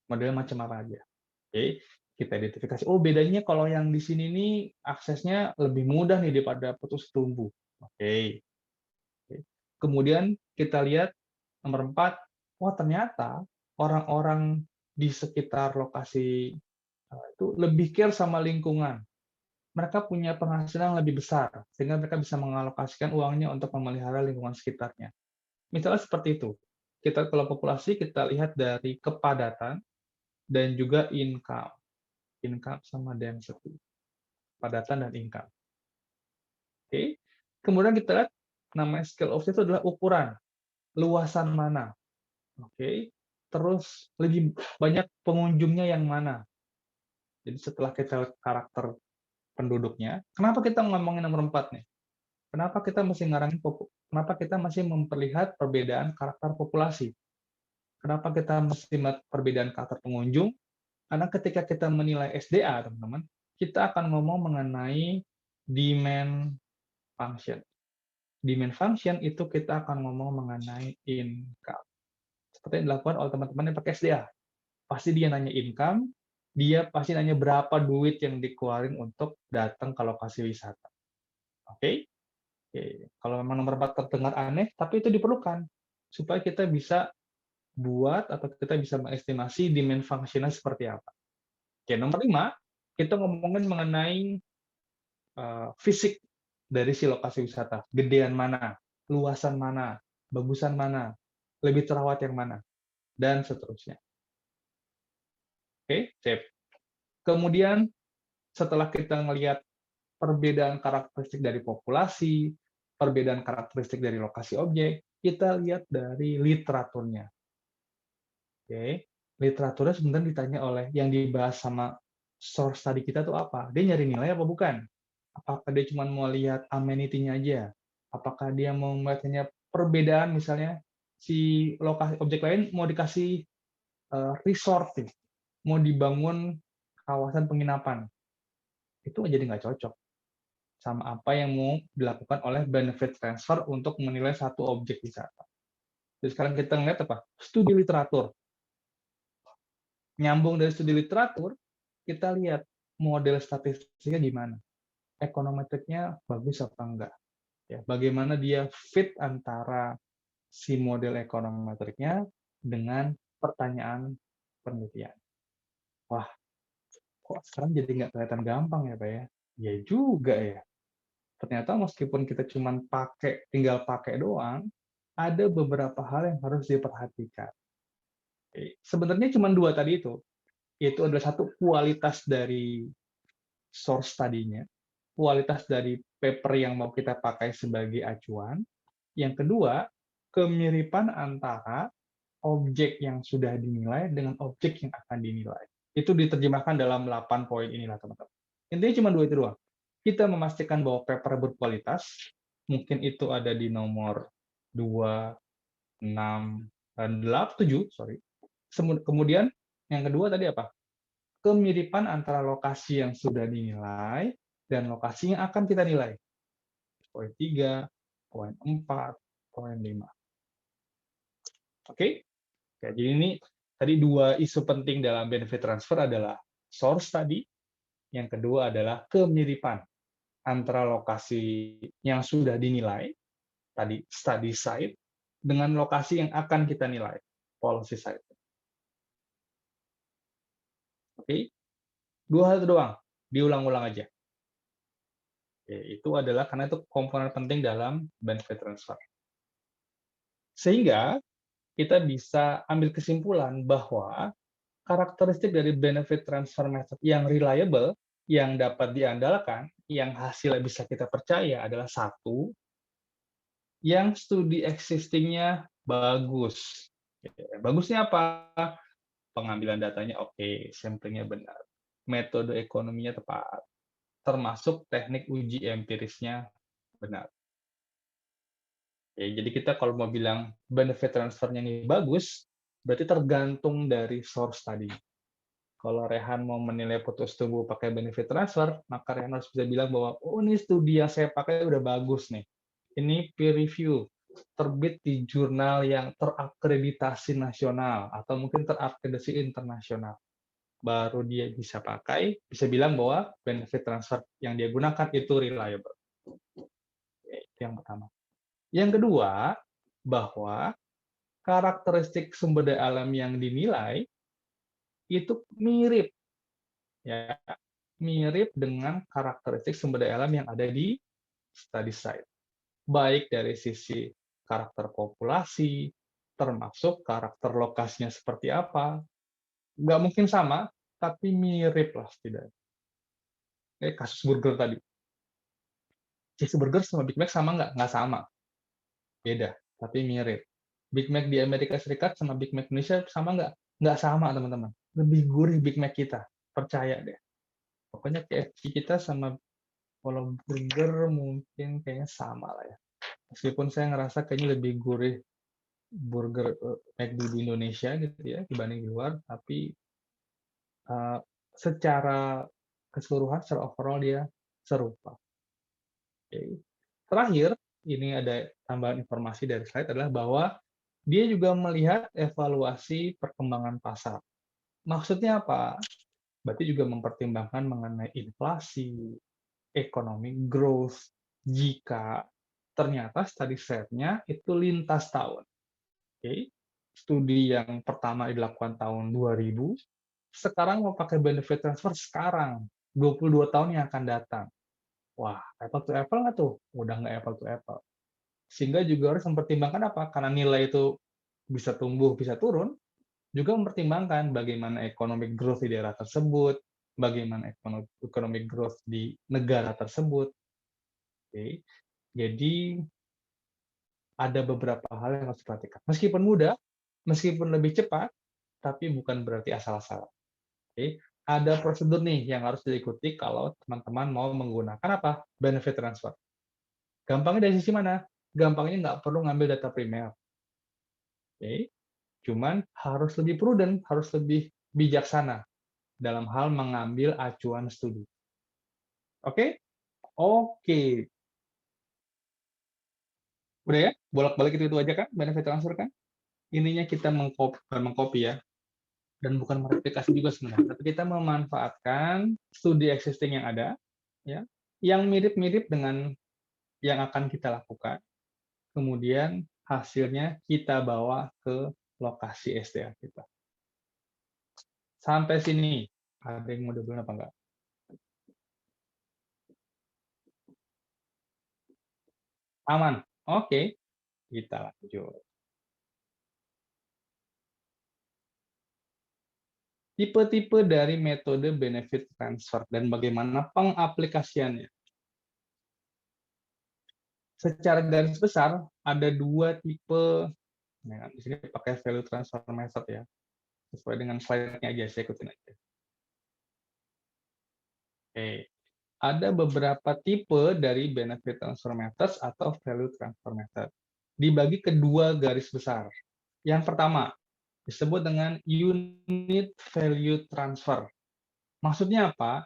modelnya macam apa aja. Oke, kita identifikasi. Oh, bedanya kalau yang di sini nih aksesnya lebih mudah nih daripada putus tumbuh. Oke. Kemudian kita lihat nomor 4, wah ternyata orang-orang di sekitar lokasi itu lebih care sama lingkungan. Mereka punya penghasilan lebih besar, sehingga mereka bisa mengalokasikan uangnya untuk memelihara lingkungan sekitarnya. Misalnya seperti itu. Kita kalau populasi, kita lihat dari kepadatan dan juga income. Income sama density. Kepadatan dan income. Oke. Kemudian kita lihat, namanya scale of itu adalah ukuran. Luasan mana. Oke. Terus lebih banyak pengunjungnya yang mana. Jadi setelah kita lihat karakter penduduknya, kenapa kita ngomongin nomor 4 nih? Kenapa kita masih kenapa kita masih memperlihat perbedaan karakter populasi? Kenapa kita masih melihat perbedaan karakter pengunjung? Karena ketika kita menilai SDA, teman-teman, kita akan ngomong mengenai demand function. Demand function itu kita akan ngomong mengenai income. Seperti yang dilakukan oleh teman-teman yang pakai SDA. Pasti dia nanya income, dia pasti nanya berapa duit yang dikeluarin untuk datang ke lokasi wisata. Oke? Oke. Kalau memang nomor 4 terdengar aneh, tapi itu diperlukan supaya kita bisa buat atau kita bisa mengestimasi demand functionnya seperti apa. Oke, nomor 5, kita ngomongin mengenai fisik dari si lokasi wisata. Gedean mana, luasan mana, bagusan mana, lebih terawat yang mana, dan seterusnya. Oke, sip. Kemudian setelah kita melihat perbedaan karakteristik dari populasi, perbedaan karakteristik dari lokasi objek, kita lihat dari literaturnya. Oke, literaturnya sebenarnya ditanya oleh yang dibahas sama source tadi kita tuh apa? Dia nyari nilai apa bukan? Apakah dia cuma mau lihat amenity-nya aja? Apakah dia mau melihatnya perbedaan misalnya si lokasi objek lain mau dikasih resort nih, mau dibangun kawasan penginapan, itu jadi nggak cocok sama apa yang mau dilakukan oleh benefit transfer untuk menilai satu objek wisata. Jadi sekarang kita ngeliat apa? Studi literatur. Nyambung dari studi literatur, kita lihat model statistiknya gimana. Ekonometriknya bagus apa enggak. Ya, bagaimana dia fit antara si model ekonometriknya dengan pertanyaan penelitian. Wah, kok sekarang jadi nggak kelihatan gampang ya, Pak ya? Ya juga ya. Ternyata meskipun kita cuma tinggal pakai doang, ada beberapa hal yang harus diperhatikan. Sebenarnya cuma 2 tadi itu. Itu adalah satu, kualitas dari source tadinya, kualitas dari paper yang mau kita pakai sebagai acuan. Yang kedua, kemiripan antara objek yang sudah dinilai dengan objek yang akan dinilai. Itu diterjemahkan dalam 8 poin inilah, teman-teman. Intinya cuma 2 itu doang. Kita memastikan bahwa paper berkualitas, mungkin itu ada di nomor 2, 6, dan 7, sorry. Kemudian yang kedua tadi apa? Kemiripan antara lokasi yang sudah dinilai dan lokasi yang akan kita nilai. Poin 3, poin 4, poin 5. Oke? Ya, jadi ini tadi 2 isu penting dalam benefit transfer adalah source tadi, yang kedua adalah kemiripan antara lokasi yang sudah dinilai, tadi study site, dengan lokasi yang akan kita nilai, policy site. Oke? 2 hal itu doang, diulang-ulang aja. Oke, itu adalah karena itu komponen penting dalam benefit transfer. Sehingga kita bisa ambil kesimpulan bahwa karakteristik dari benefit transfer method yang reliable, yang dapat diandalkan, yang hasilnya bisa kita percaya adalah satu, yang studi existing-nya bagus. Bagusnya apa? Pengambilan datanya oke, sampling-nya benar, metode ekonominya tepat, termasuk teknik uji empirisnya benar. Jadi kita kalau mau bilang benefit transfernya ini bagus, berarti tergantung dari source tadi. Kalau Rehan mau menilai putus tumbuh pakai benefit transfer, maka Rehan harus bisa bilang bahwa, oh ini studi yang saya pakai udah bagus nih. Ini peer review, terbit di jurnal yang terakreditasi nasional, atau mungkin terakreditasi internasional. Baru dia bisa pakai, bisa bilang bahwa benefit transfer yang dia gunakan itu reliable. Itu yang pertama. Yang kedua, bahwa karakteristik sumber daya alam yang dinilai itu mirip, ya, mirip dengan karakteristik sumber daya alam yang ada di study site, baik dari sisi karakter populasi, termasuk karakter lokasinya seperti apa. Nggak mungkin sama, tapi mirip lah setidaknya. Kayak kasus burger tadi. Cheeseburger sama Big Mac sama nggak? Nggak sama. Beda, tapi mirip. Big Mac di Amerika Serikat sama Big Mac Indonesia sama nggak? Nggak sama, teman-teman. Lebih gurih Big Mac kita. Percaya deh. Pokoknya KFC kita sama kalau burger mungkin kayaknya sama lah ya. Meskipun saya ngerasa kayaknya lebih gurih burger McD di Indonesia gitu ya dibanding di luar, tapi secara keseluruhan, secara overall dia serupa. Oke. Terakhir, ini ada tambahan informasi dari slide adalah bahwa dia juga melihat evaluasi perkembangan pasar. Maksudnya apa? Berarti juga mempertimbangkan mengenai inflasi, economic growth, jika ternyata study set-nya itu lintas tahun. Oke. Studi yang pertama dilakukan tahun 2000, sekarang mau pakai benefit transfer sekarang, 22 tahun yang akan datang. Wah, apple to apple nggak tuh? Udah nggak apple to apple. Sehingga juga harus mempertimbangkan apa? Karena nilai itu bisa tumbuh, bisa turun, juga mempertimbangkan bagaimana economic growth di daerah tersebut, bagaimana economic growth di negara tersebut. Oke. Jadi, ada beberapa hal yang harus diperhatikan. Meskipun mudah, meskipun lebih cepat, tapi bukan berarti asal-asalan. Oke. Ada prosedur nih yang harus diikuti kalau teman-teman mau menggunakan apa? Benefit transfer. Gampangnya dari sisi mana? Gampangnya nggak perlu ngambil data primer. Oke. Cuman harus lebih prudent, harus lebih bijaksana dalam hal mengambil acuan studi. Oke? Oke. Udah ya? Bolak-balik itu aja kan? Benefit transfer kan? Ininya kita mengcopy ya. Dan bukan mereplikasi juga sebenarnya, tapi kita memanfaatkan studi existing yang ada, ya, yang mirip-mirip dengan yang akan kita lakukan, kemudian hasilnya kita bawa ke lokasi SDA kita. Sampai sini, ada yang mau dibeli apa enggak? Aman? Oke, kita lanjut. Tipe-tipe dari metode benefit transfer dan bagaimana pengaplikasiannya. Secara garis besar, ada 2 tipe, nah, di sini pakai value transfer method ya, sesuai dengan slide-nya aja, saya ikutin aja. Oke, ada beberapa tipe dari benefit transfer methods atau value transfer method. Dibagi ke 2 garis besar. Yang pertama, disebut dengan unit value transfer. Maksudnya apa?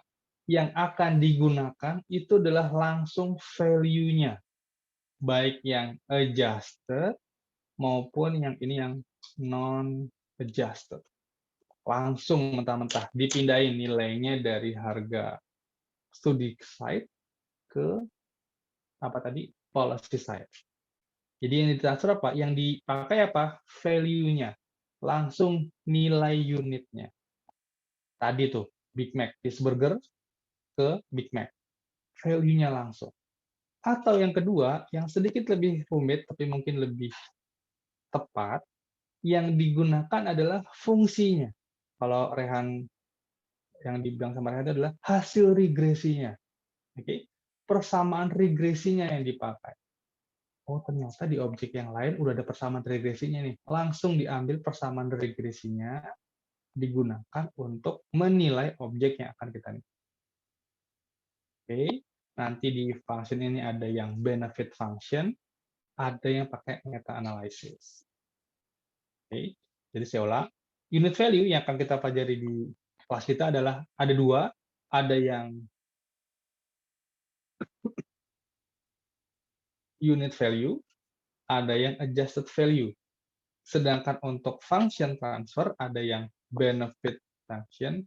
yang akan digunakan itu adalah langsung value-nya, baik yang adjusted maupun yang ini yang non-adjusted. Langsung mentah-mentah dipindahin nilainya dari harga studi site ke apa tadi, policy site. Jadi yang ditransfer apa? Yang dipakai apa? Value-nya. Langsung nilai unitnya. Tadi tuh, Big Mac cheeseburger ke Big Mac. Value-nya langsung. Atau yang kedua, yang sedikit lebih rumit, tapi mungkin lebih tepat, yang digunakan adalah fungsinya. Kalau Rehan, yang dibilang sama Rehan itu adalah hasil regresinya. Oke? Persamaan regresinya yang dipakai. Oh, ternyata di objek yang lain udah ada persamaan regresinya nih. Langsung diambil persamaan regresinya, digunakan untuk menilai objek yang akan kita nilai. Oke, nanti di function ini ada yang benefit function, ada yang pakai meta-analysis. Oke, jadi saya ulang. Unit value yang akan kita pelajari di kelas kita adalah ada dua, ada yang unit value, ada yang adjusted value. Sedangkan untuk function transfer ada yang benefit function,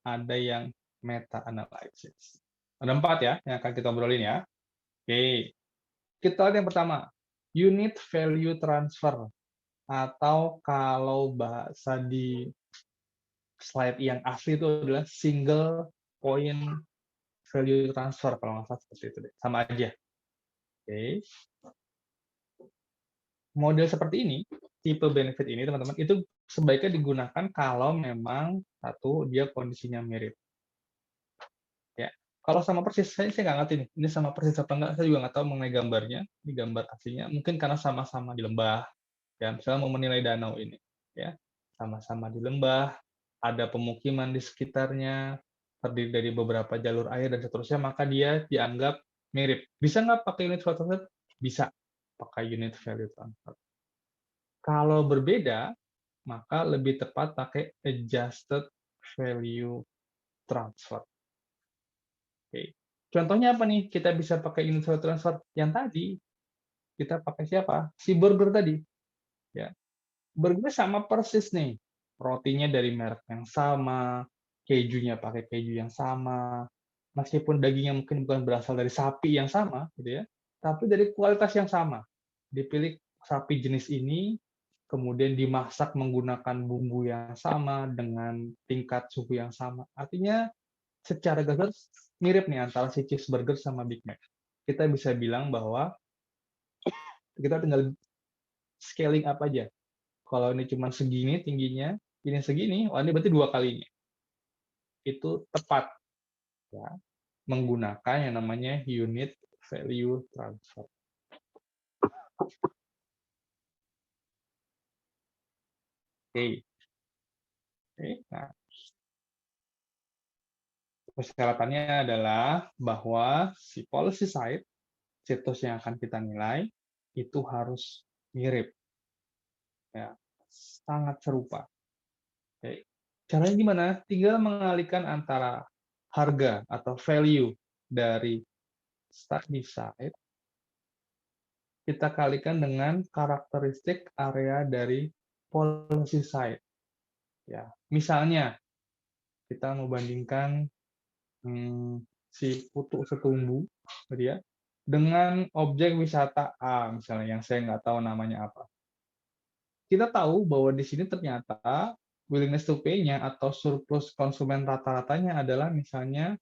ada yang meta-analysis. Ada 4 ya yang akan kita obrolin ya. Oke, kita lihat yang pertama, unit value transfer. Atau kalau bahasa di slide yang asli itu adalah single point value transfer, kalau nggak salah seperti itu deh. Sama aja. Oke. Model seperti ini, tipe benefit ini teman-teman, itu sebaiknya digunakan kalau memang satu dia kondisinya mirip. Ya, kalau sama persis, saya nggak ngerti nih, ini sama persis apa enggak, saya juga nggak tahu mengenai gambarnya, di gambar aslinya, mungkin karena sama-sama di lembah, ya, misalnya mau menilai danau ini, ya, sama-sama di lembah, ada pemukiman di sekitarnya, terdiri dari beberapa jalur air dan seterusnya, maka dia dianggap mirip. Bisa nggak pakai unit value transfer? Bisa pakai unit value transfer. Kalau berbeda, maka lebih tepat pakai adjusted value transfer. Oke. Contohnya apa nih? Kita bisa pakai unit value transfer yang tadi. Kita pakai siapa? Si burger tadi. Ya. Burger sama persis nih. Rotinya dari merek yang sama, kejunya pakai keju yang sama, meskipun dagingnya mungkin bukan berasal dari sapi yang sama, gitu ya, tapi dari kualitas yang sama. Dipilih sapi jenis ini, kemudian dimasak menggunakan bumbu yang sama dengan tingkat suhu yang sama. Artinya secara garis mirip nih antara si cheeseburger sama Big Mac. Kita bisa bilang bahwa kita tinggal scaling up aja. Kalau ini cuma segini tingginya, ini segini, ini berarti 2 kalinya. Itu tepat ya, menggunakan yang namanya unit value transfer. Oke. Nah, persyaratannya adalah bahwa si policy site, situs yang akan kita nilai, itu harus mirip. Ya, sangat serupa. Oke. Caranya gimana? Tinggal mengalihkan antara harga atau value dari study site, kita kalikan dengan karakteristik area dari policy site. Ya, misalnya kita mau bandingkan si Putuk Setumbu, ya, dengan objek wisata A, misalnya yang saya nggak tahu namanya apa. Kita tahu bahwa di sini ternyata willingness to pay-nya atau surplus konsumen rata-ratanya adalah misalnya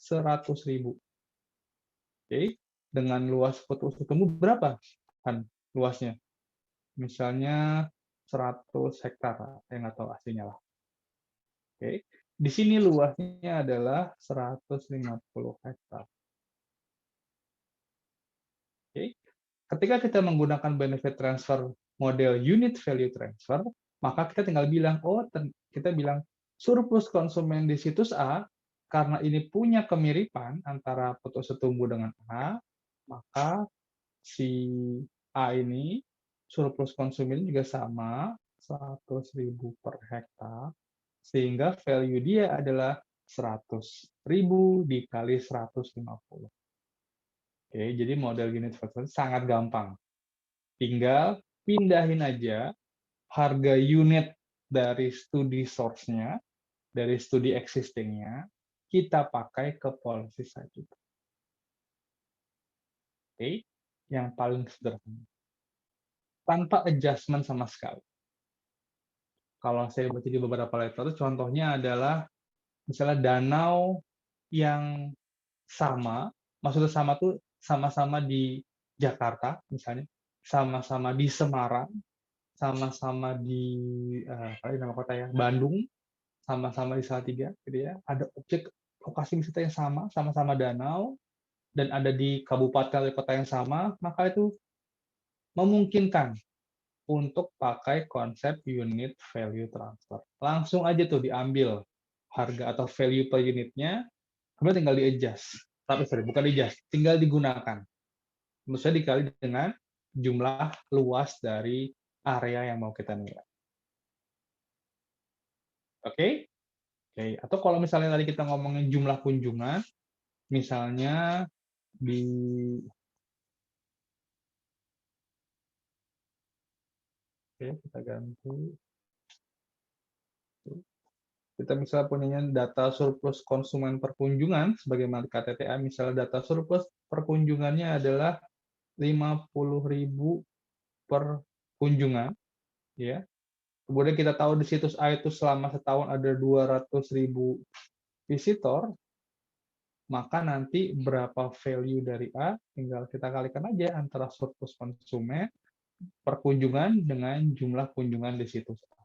100.000. Oke, dengan luas Putuk Setumbu berapa kan luasnya? Misalnya 100 hektar, saya nggak tahu aslinya lah. Oke, di sini luasnya adalah 150 hektar. Oke, ketika kita menggunakan benefit transfer model unit value transfer, maka kita tinggal bilang, kita bilang surplus konsumen di situs A, karena ini punya kemiripan antara Putuk Setumbu dengan A, maka si A ini surplus konsumen juga sama, 100.000 per hektar, sehingga value dia adalah 100.000 dikali 150. Oke, jadi model unit value sangat gampang. Tinggal pindahin aja harga unit dari studi source-nya, dari studi existing-nya, kita pakai ke policy side itu. Oke, yang paling sederhana. Tanpa adjustment sama sekali. Kalau saya baca di beberapa literatur, contohnya adalah misalnya danau yang sama, maksudnya sama tuh sama-sama di Jakarta misalnya, sama-sama di Semarang, sama-sama di nama kota ya, Bandung, sama-sama di Salatiga, gitu ya. Ada objek lokasi wisata yang sama, sama-sama danau, dan ada di kabupaten atau kota yang sama, maka itu memungkinkan untuk pakai konsep unit value transfer. Langsung aja tuh diambil harga atau value per unitnya, kemudian tinggal di-adjust. Tapi sorry, bukan di-adjust, tinggal digunakan. Maksudnya dikali dengan jumlah luas dari area yang mau kita nilai. Oke? Oke. Atau kalau misalnya tadi kita ngomongin jumlah kunjungan, misalnya di kita ganti. Kita misalnya punya data surplus konsumen perkunjungan, sebagaimana KTTA, misalnya data surplus perkunjungannya adalah 50.000 per kunjungan, ya. Kemudian kita tahu di situs A itu selama setahun ada 200.000 visitor, maka nanti berapa value dari A, tinggal kita kalikan aja antara surplus konsumen perkunjungan dengan jumlah kunjungan di situs A.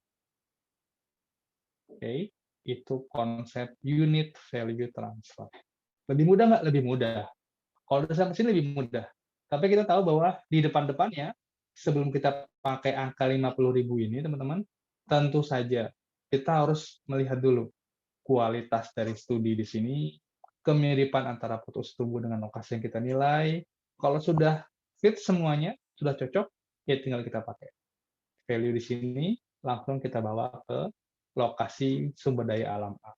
Oke, itu konsep unit value transfer. Lebih mudah nggak? Lebih mudah. Kalau udah sampai sini lebih mudah. Tapi kita tahu bahwa di depan-depannya, sebelum kita pakai angka 50.000 ini, teman-teman, tentu saja kita harus melihat dulu kualitas dari studi di sini, kemiripan antara putus tubuh dengan lokasi yang kita nilai. Kalau sudah fit semuanya, sudah cocok, ya tinggal kita pakai. Value di sini, langsung kita bawa ke lokasi sumber daya alam A.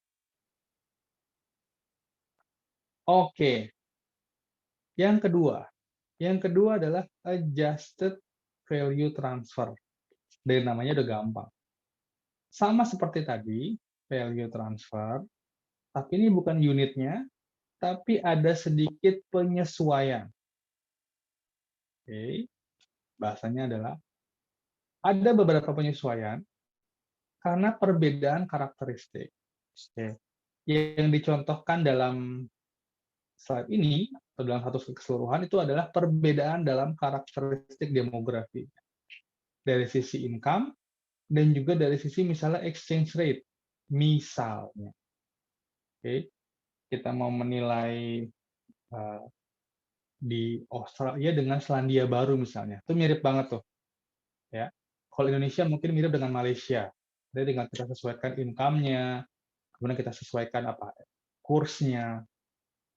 Oke. Yang kedua adalah adjusted value transfer. Dari namanya udah gampang. Sama seperti tadi, value transfer, tapi ini bukan unitnya, tapi ada sedikit penyesuaian. Oke. Bahasanya adalah ada beberapa penyesuaian karena perbedaan karakteristik. Oke. Yang dicontohkan dalam slide ini, atau dalam satu keseluruhan, itu adalah perbedaan dalam karakteristik demografi. Dari sisi income, dan juga dari sisi misalnya exchange rate. Misalnya. Oke. Kita mau menilai di Australia dengan Selandia Baru misalnya. Itu mirip banget tuh. Ya. Kalau Indonesia mungkin mirip dengan Malaysia. Jadi tinggal kita sesuaikan income-nya, kemudian kita sesuaikan apa kursnya.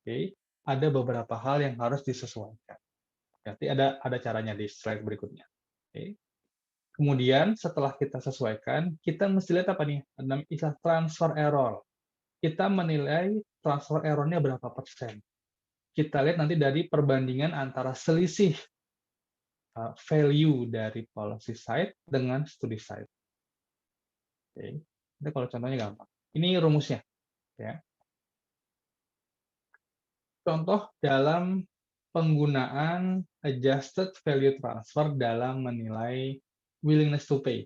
Oke. Ada beberapa hal yang harus disesuaikan. Nanti ada caranya di slide berikutnya. Oke. Kemudian setelah kita sesuaikan, kita mesti lihat apa nih? Ada istilah transfer error. Kita menilai transfer error-nya berapa persen. Kita lihat nanti dari perbandingan antara selisih value dari policy side dengan studi side. Oke. Ini kalau contohnya gampang. Ini rumusnya. Ya. Contoh dalam penggunaan adjusted value transfer dalam menilai willingness to pay.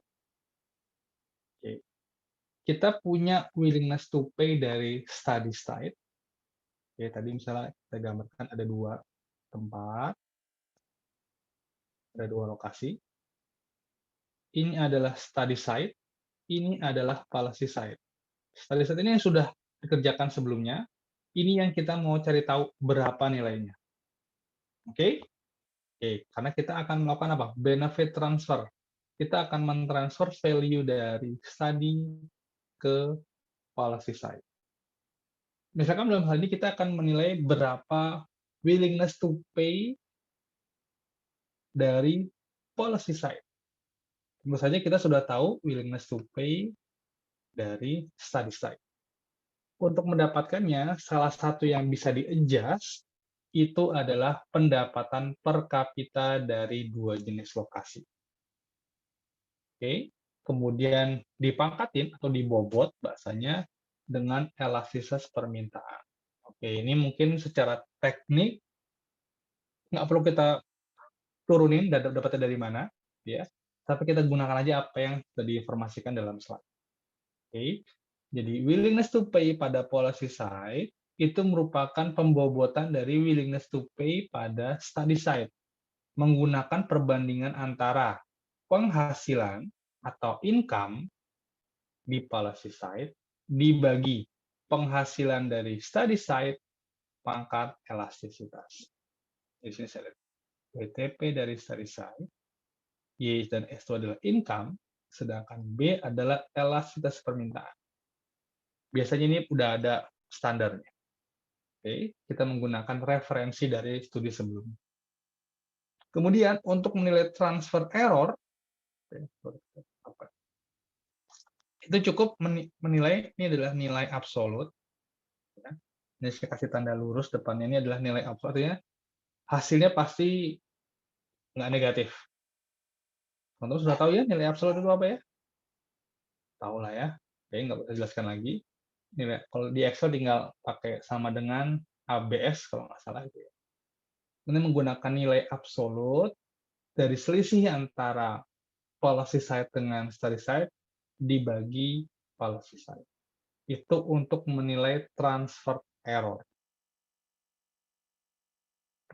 Oke. Kita punya willingness to pay dari study side. Oke, tadi misalnya kita gambarkan ada 2 tempat, ada 2 lokasi. Ini adalah study side, ini adalah policy side. Study side ini yang sudah dikerjakan sebelumnya, ini yang kita mau cari tahu berapa nilainya. Oke? Oke, karena kita akan melakukan apa? Benefit transfer. Kita akan mentransfer value dari study ke policy side. Misalkan dalam hal ini kita akan menilai berapa willingness to pay dari policy side. Tentu saja kita sudah tahu willingness to pay dari study side. untuk mendapatkannya, salah satu yang bisa di-adjust itu adalah pendapatan per kapita dari 2 jenis lokasi. Oke, kemudian dipangkatin atau dibobot bahasanya dengan elastisitas permintaan. Oke, ini mungkin secara teknik nggak perlu kita turunin dapatnya dari mana, ya. Tapi kita gunakan aja apa yang sudah diinformasikan dalam slide. Oke, jadi willingness to pay pada policy side itu merupakan pembobotan dari willingness to pay pada study side menggunakan perbandingan antara penghasilan atau income di policy side dibagi penghasilan dari study side pangkat elastisitas. Di sini saya lihat WTP dari study side, Y dan S itu adalah income, sedangkan B adalah elastisitas permintaan. Biasanya ini udah ada standarnya. Oke, kita menggunakan referensi dari studi sebelumnya. Kemudian untuk menilai transfer error, itu cukup menilai, ini adalah nilai absolut. Ini saya kasih tanda lurus depannya, ini adalah nilai absolut, artinya hasilnya pasti nggak negatif. Teman-teman sudah tahu ya nilai absolut itu apa ya? Tahu lah ya. Oke, nggak usah jelaskan lagi. Nilai, kalau di Excel tinggal pakai sama dengan ABS kalau nggak salah itu ya. Ini menggunakan nilai absolut dari selisih antara policy side dengan study side dibagi policy side. Itu untuk menilai transfer error.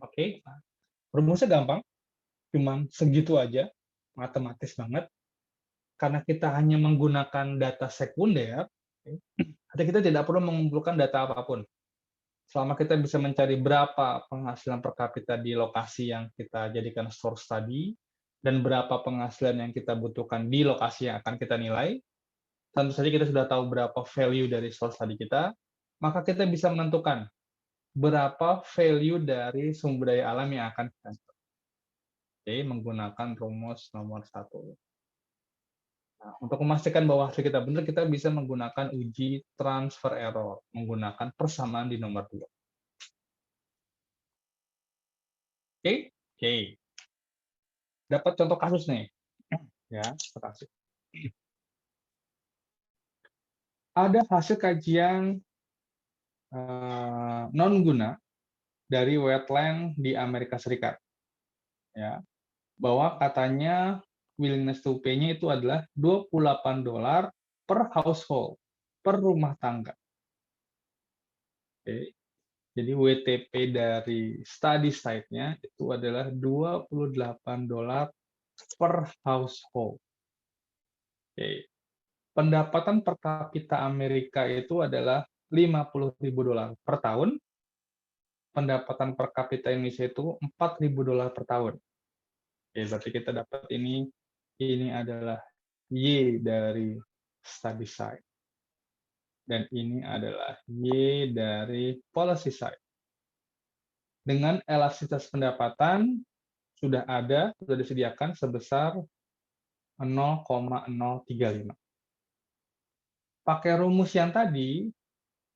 Oke, rumusnya gampang, cuman segitu aja, matematis banget. Karena kita hanya menggunakan data sekunder, kita tidak perlu mengumpulkan data apapun. Selama kita bisa mencari berapa penghasilan per kapita di lokasi yang kita jadikan source tadi, dan berapa penghasilan yang kita butuhkan di lokasi yang akan kita nilai, tentu saja kita sudah tahu berapa value dari source tadi kita, maka kita bisa menentukan berapa value dari sumber daya alam yang akan kita cari. Oke, menggunakan rumus nomor 1. Nah, untuk memastikan bahwa hasil kita benar, kita bisa menggunakan uji transfer error, menggunakan persamaan di nomor 2. Oke. Dapat contoh kasus nih. Ya, kasus. Ada hasil kajian non-guna dari wetland di Amerika Serikat. Ya, bahwa katanya willingness to pay-nya itu adalah $28 per household, per rumah tangga. Oke. Jadi WTP dari study site-nya itu adalah $28 per household. Oke. Pendapatan per kapita Amerika itu adalah $50.000 per tahun. Pendapatan per kapita Indonesia itu $4.000 per tahun. Oke, berarti kita dapat ini adalah Y dari study side. Dan ini adalah Y dari policy side. Dengan elastisitas pendapatan sudah disediakan sebesar 0,035. Pakai rumus yang tadi,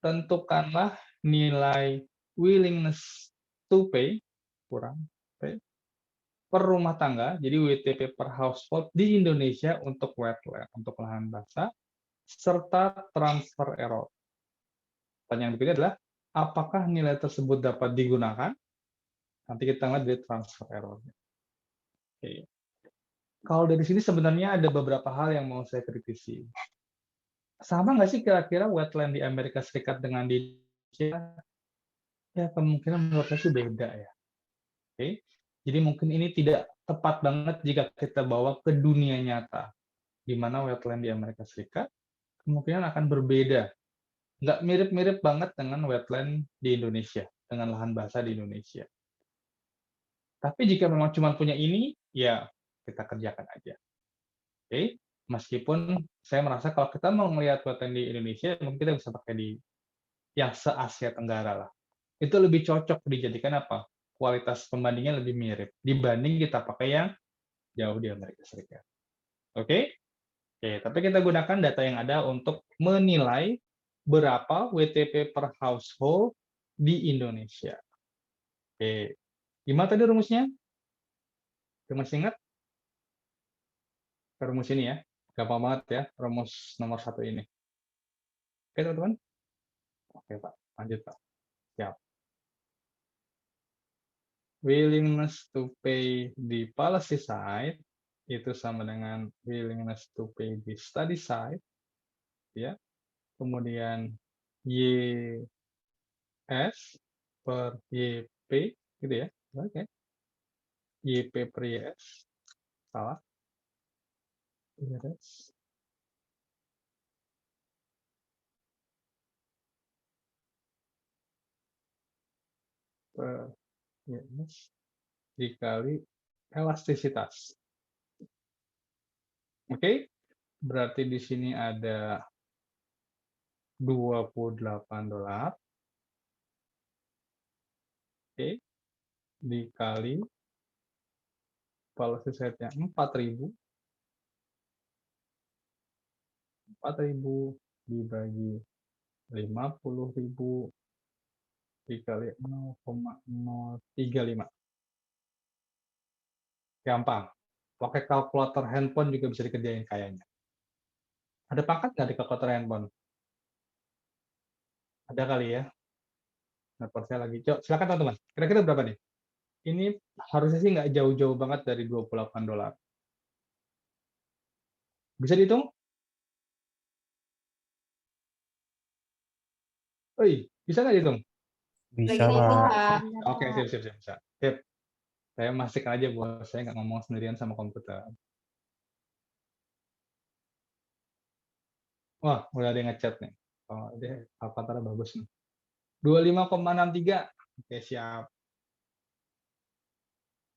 tentukanlah nilai willingness to pay kurang per rumah tangga, jadi WTP per household di Indonesia untuk wetland, untuk lahan basah, serta transfer error. Pertanyaan berikutnya adalah, apakah nilai tersebut dapat digunakan? Nanti kita lihat dari transfer error. Oke. Kalau dari sini sebenarnya ada beberapa hal yang mau saya kritisi. Sama nggak sih kira-kira wetland di Amerika Serikat dengan di Indonesia? Ya, kemungkinan menurut saya sih beda ya. Oke. Jadi mungkin ini tidak tepat banget jika kita bawa ke dunia nyata, di mana wetland di Amerika Serikat kemungkinan akan berbeda. Nggak mirip-mirip banget dengan wetland di Indonesia, dengan lahan basah di Indonesia. Tapi jika memang cuma punya ini, ya kita kerjakan aja. Oke, meskipun saya merasa kalau kita mau melihat wetland di Indonesia, mungkin kita bisa pakai di yang se-Asia Tenggara lah. Itu lebih cocok dijadikan apa? Kualitas pembandingnya lebih mirip dibanding kita pakai yang jauh di Amerika Serikat. Oke? Oke, tapi kita gunakan data yang ada untuk menilai berapa WTP per household di Indonesia. Oke, gimana tadi rumusnya? Masih ingat? Rumus ini ya, gampang banget ya, rumus nomor 1 ini. Oke teman-teman? Oke Pak, lanjut Pak. Siap. Willingness to pay di policy side itu sama dengan willingness to pay di study side, ya. Kemudian YS per YP, gitu ya. Oke. YP per YS, salah. YS. Per YS dikali elastisitas. Oke, berarti di sini ada $28, oke, dikali policy side-nya 4.000 dibagi 50.000 dikali 0,035. Gampang. Pakai kalkulator handphone juga bisa dikerjain kayaknya. Ada pangkat nggak di kalkulator handphone? Ada kali ya. Handphone saya lagi. Coba, silakan teman-teman. Kira-kira berapa nih? Ini harusnya sih nggak jauh-jauh banget dari $28. Bisa dihitung? Oi, bisa nggak dihitung? Bisa, Lagi Pak. Pak. Oke, siap. Bisa. Sip. Saya memastikan aja bahwa saya nggak ngomong sendirian sama komputer. Wah, udah ada yang ngechat nih. Oh, dia kalkulatornya bagus nih. 25,63. Oke, siap.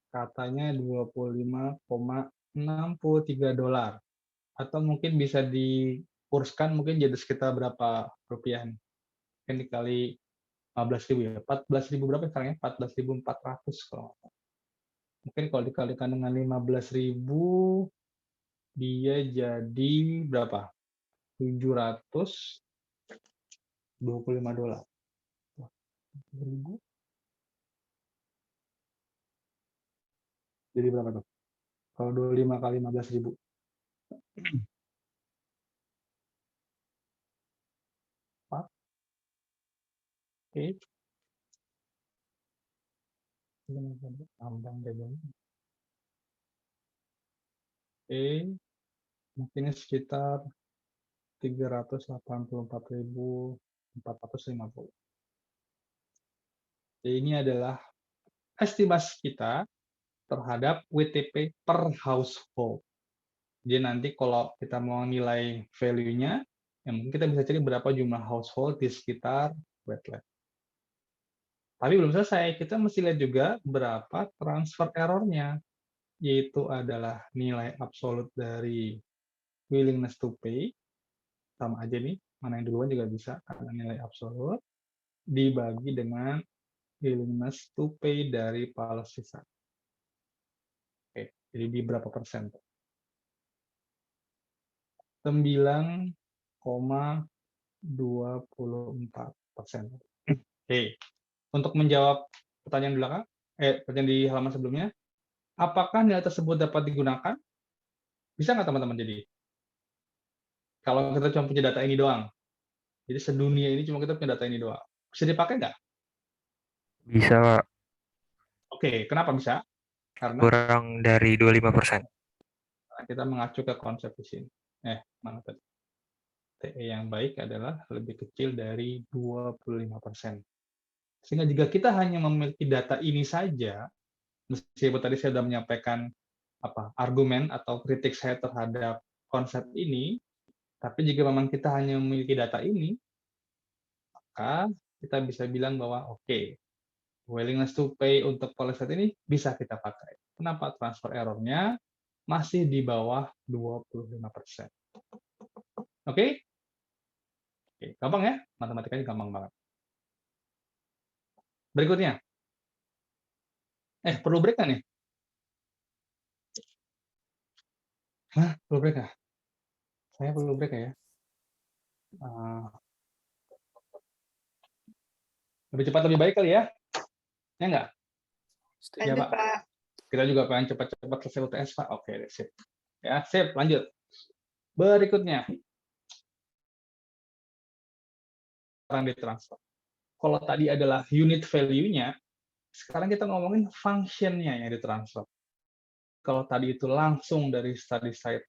Katanya $25,63. Atau mungkin bisa dikurskan mungkin jadi sekitar berapa rupiah nih? Mungkin dikali 15.000 ya. 14.000 berapa sekarang ya? 14.400 kalau nggak salah. Mungkin kalau dikalikan dengan 15.000 dia jadi berapa? $725. Wah, 1.000 jadi berapa tuh? Kalau 25 kali 15.000. Oke. Tambang dagang. Oke. Mungkin sekitar 384.450. Jadi ini adalah estimasi kita terhadap WTP per household. Jadi nanti kalau kita mau nilai value-nya, ya mungkin kita bisa cari berapa jumlah household di sekitar wet lab. Tapi belum selesai, kita mesti lihat juga berapa transfer error-nya, yaitu adalah nilai absolut dari willingness to pay, sama aja nih, mana yang duluan juga bisa, karena nilai absolut, dibagi dengan willingness to pay dari policy side. Oke, jadi di berapa persen? 9,24%. Oke, untuk menjawab pertanyaan di belakang, pertanyaan di halaman sebelumnya, apakah nilai tersebut dapat digunakan? Bisa nggak teman-teman jadi? Kalau kita cuma punya data ini doang. Jadi sedunia ini cuma kita punya data ini doang. Bisa dipakai nggak? Bisa, Pak. Oke, kenapa bisa? Karena Kurang dari 25%. kita mengacu ke konsep di sini. Mana tadi? TE yang baik adalah lebih kecil dari 25%. Sehingga jika kita hanya memiliki data ini saja, meskipun tadi saya sudah menyampaikan argumen atau kritik saya terhadap konsep ini, tapi jika memang kita hanya memiliki data ini, maka kita bisa bilang bahwa oke, willingness to pay untuk policy ini bisa kita pakai. Kenapa? Transfer error-nya masih di bawah 25%. Oke? Oke, gampang ya? Matematikanya gampang banget. Berikutnya. Perlu break nggak nih? Hah? Perlu break nggak? Saya perlu break ya? Lebih cepat lebih baik kali ya? Ya nggak? Setuju. Ya, Lanjut, Pak. Pak. Kita juga pengen cepat-cepat selesai UTS, Pak. Oke, sip. Ya, sip. Lanjut. Berikutnya, sekarang ditransfer. Kalau tadi adalah unit value-nya, sekarang kita ngomongin function-nya yang ditransfer. Kalau tadi itu langsung dari study site,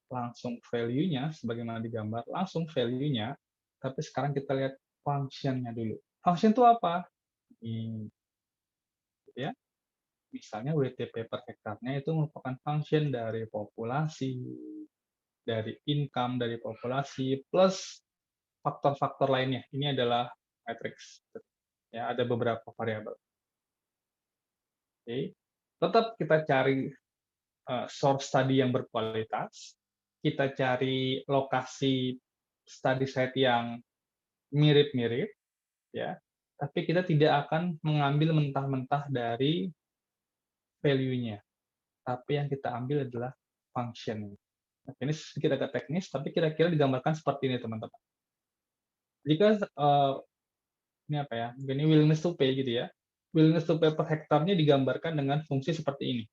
langsung value-nya, sebagaimana digambar, langsung value-nya, tapi sekarang kita lihat function-nya dulu. Function itu apa? Ini, ya. Misalnya WTP per hektarnya itu merupakan function dari populasi, dari income dari populasi, plus faktor-faktor lainnya. Ini adalah matrix. Ya, ada beberapa variabel. Oke. Tetap kita cari source study yang berkualitas, kita cari lokasi study site yang mirip-mirip, ya. Tapi kita tidak akan mengambil mentah-mentah dari value-nya. Tapi yang kita ambil adalah function. Nah, ini sedikit agak teknis, tapi kira-kira digambarkan seperti ini, teman-teman. Jika ini apa ya? Ini willingness to pay gitu ya. Willingness to pay per hektarnya digambarkan dengan fungsi seperti ini.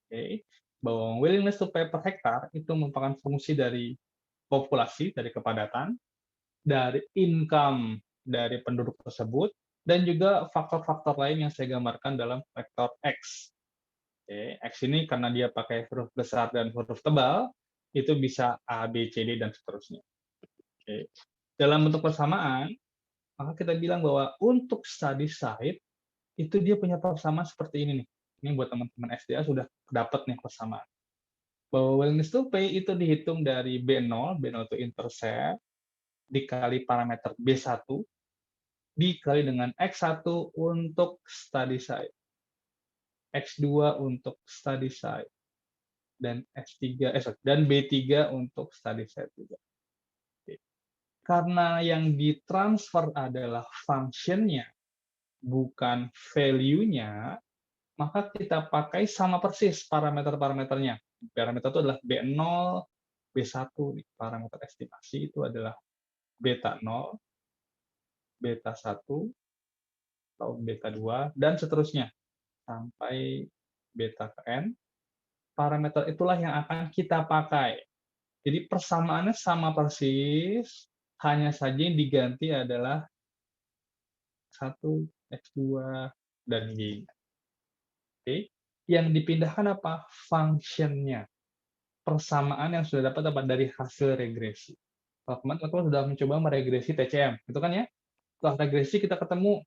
Oke, bahwa willingness to pay per hektar itu merupakan fungsi dari populasi, dari kepadatan, dari income dari penduduk tersebut, dan juga faktor-faktor lain yang saya gambarkan dalam vektor X. Oke, X ini karena dia pakai huruf besar dan huruf tebal, itu bisa A, B, C, D, dan seterusnya. Oke. Dalam bentuk persamaan, maka kita bilang bahwa untuk study site, itu dia punya persamaan seperti ini nih. Ini buat teman-teman SDA sudah dapat nih persamaan. Bahwa willingness to pay itu dihitung dari B0 itu intercept, dikali parameter B1, dikali dengan X1 untuk study site. X2 untuk study site, dan dan B3 untuk study site juga. Oke. Karena yang ditransfer adalah function-nya, bukan value-nya, maka kita pakai sama persis parameter-parameternya. Parameter itu adalah B0, B1, parameter estimasi itu adalah beta 0, beta 1, atau beta 2, dan seterusnya. Sampai beta ke N, parameter itulah yang akan kita pakai. Jadi persamaannya sama persis, hanya saja yang diganti adalah 1, X2, dan Y. Oke. Yang dipindahkan apa? Function-nya. Persamaan yang sudah dapat dari hasil regresi. Kalau teman-teman sudah mencoba meregresi TCM, itu kan ya? Setelah regresi kita ketemu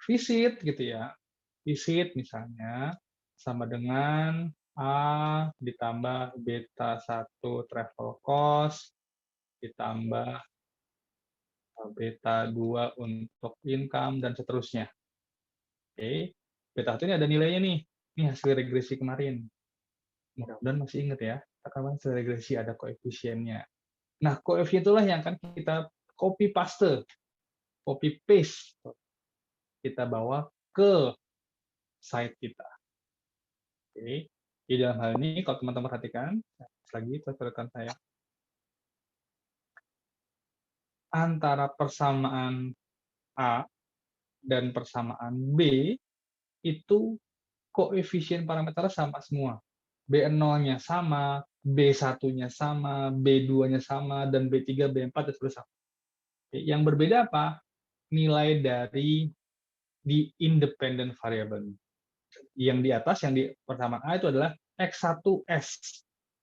visit gitu ya. Visit misalnya sama dengan A ditambah beta 1 travel cost ditambah beta 2 untuk income dan seterusnya. Oke. Beta 1 ini ada nilainya nih. Ini hasil regresi kemarin. Mudah-mudahan masih ingat ya. Karena hasil regresi ada koefisiennya. Nah, koefisien itulah yang akan kita copy paste. Copy paste. Kita bawa ke site kita. Oke. Di dalam hal ini, kalau teman-teman perhatikan, lagi catatan saya, antara persamaan A dan persamaan B, itu koefisien parameternya sama semua. B0-nya sama, B1-nya sama, B2-nya sama, dan B3, B4, dan seterusnya. Yang berbeda apa? Nilai dari di independent variable. Yang di atas, yang di persamaan A itu adalah X1S.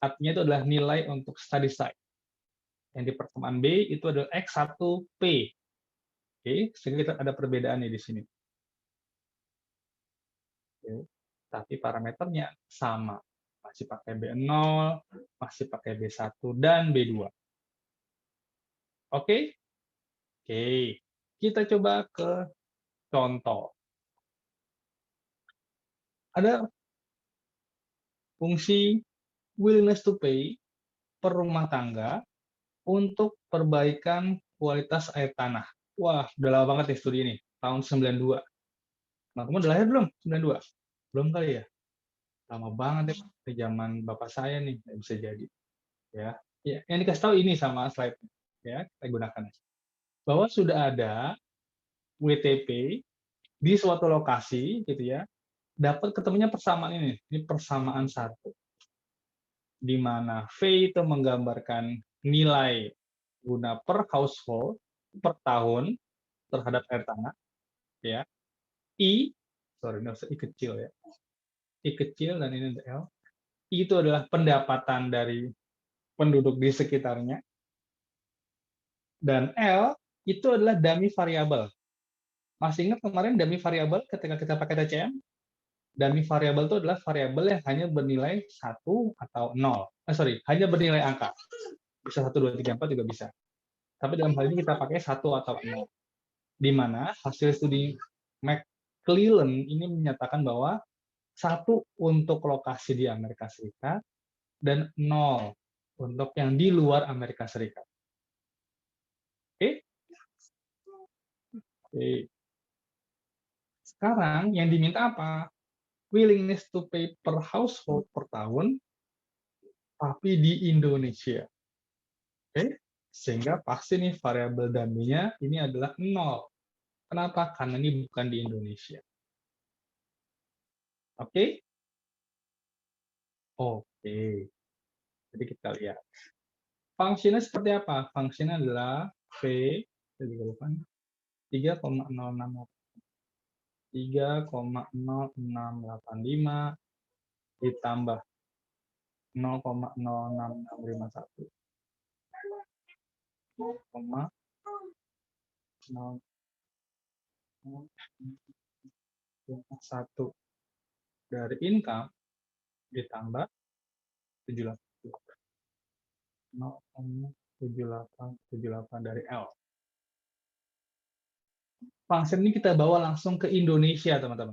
Artinya itu adalah nilai untuk study site. Yang di persamaan B itu adalah X1P. Oke, sehingga kita ada perbedaannya di sini. Oke. Tapi parameternya sama. Masih pakai B0, masih pakai B1, dan B2. Oke? Oke. Kita coba ke contoh. Ada fungsi willingness to pay per rumah tangga untuk perbaikan kualitas air tanah. Wah, udah lama banget nih studi ini, tahun 92. Teman-teman udah lahir belum? 92? Belum kali ya? Lama banget ya, di zaman bapak saya nih, nggak bisa jadi. Ya, yang dikasih tahu ini sama slide, ya, kita gunakan. Bahwa sudah ada WTP di suatu lokasi gitu ya, dapat ketemunya persamaan ini persamaan 1. Di mana V itu menggambarkan nilai guna per household per tahun terhadap air tanah, ya. I, sorry, nggak usah I kecil ya. I kecil dan ini L. I itu adalah pendapatan dari penduduk di sekitarnya. Dan L itu adalah dummy variabel. Masih ingat kemarin dummy variabel ketika kita pakai TCM? Dummy variabel itu adalah variabel yang hanya bernilai 1 atau 0. Hanya bernilai angka. Bisa 1, 2, 3, 4 juga bisa. Tapi dalam hal ini kita pakai 1 atau 0. Di mana hasil studi McClellan ini menyatakan bahwa 1 untuk lokasi di Amerika Serikat dan 0 untuk yang di luar Amerika Serikat. Oke? Oke. Sekarang yang diminta apa? Willingness to pay per household per tahun, tapi di Indonesia. Oke? Sehingga pasti nih variabel dummy-nya ini adalah 0. Kenapa? Karena ini bukan di Indonesia. Oke? Oke. Jadi kita lihat. Fungsinya seperti apa? Fungsinya adalah V, saya juga lupa, 3,0685 ditambah 0,06651 0,001 dari income ditambah 0,7878 dari L. Fungsi ini kita bawa langsung ke Indonesia, teman-teman.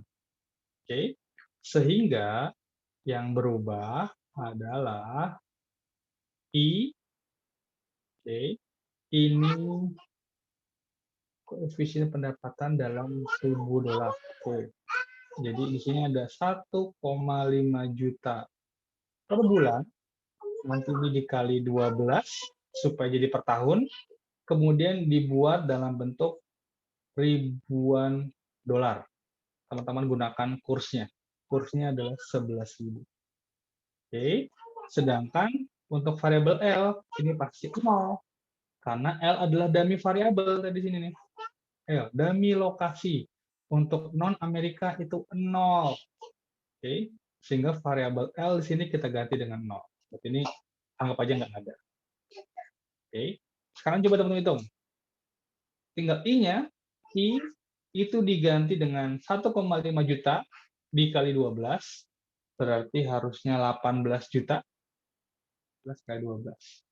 Oke, sehingga yang berubah adalah I. Oke, ini koefisien pendapatan dalam $1.000. Oke. Jadi di sini ada 1,5 juta per bulan. Nanti ini dikali 12 supaya jadi per tahun. Kemudian dibuat dalam bentuk ribuan dolar. Teman-teman gunakan kursnya. Kursnya adalah 11.000. Oke. Sedangkan untuk variabel L ini pasti 0. Karena L adalah dummy variabel tadi sini nih. L, dummy lokasi. Untuk non-Amerika itu 0. Oke. Sehingga variabel L di sini kita ganti dengan 0. Berarti ini anggap aja nggak ada. Oke. Sekarang coba teman-teman hitung. Tinggal I-nya, I itu diganti dengan 1,5 juta dikali 12, berarti harusnya 18 juta. 12 kali 12.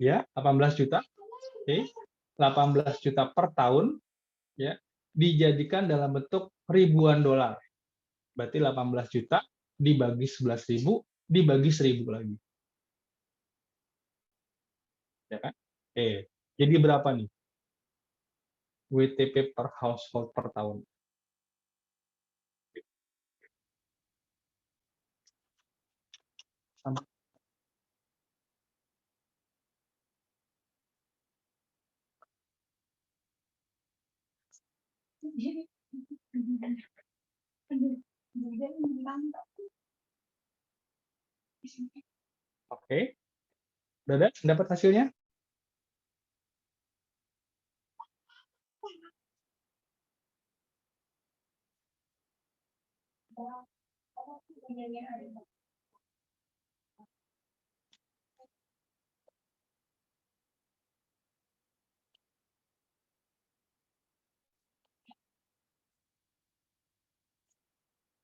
Ya, 18 juta. Oke. 18 juta per tahun, ya, dijadikan dalam bentuk ribuan dolar. Berarti 18 juta dibagi 11.000 dibagi 1.000 lagi. Ya kan? Jadi berapa nih? WTP per household per tahun. Oke. Udah dapat hasilnya?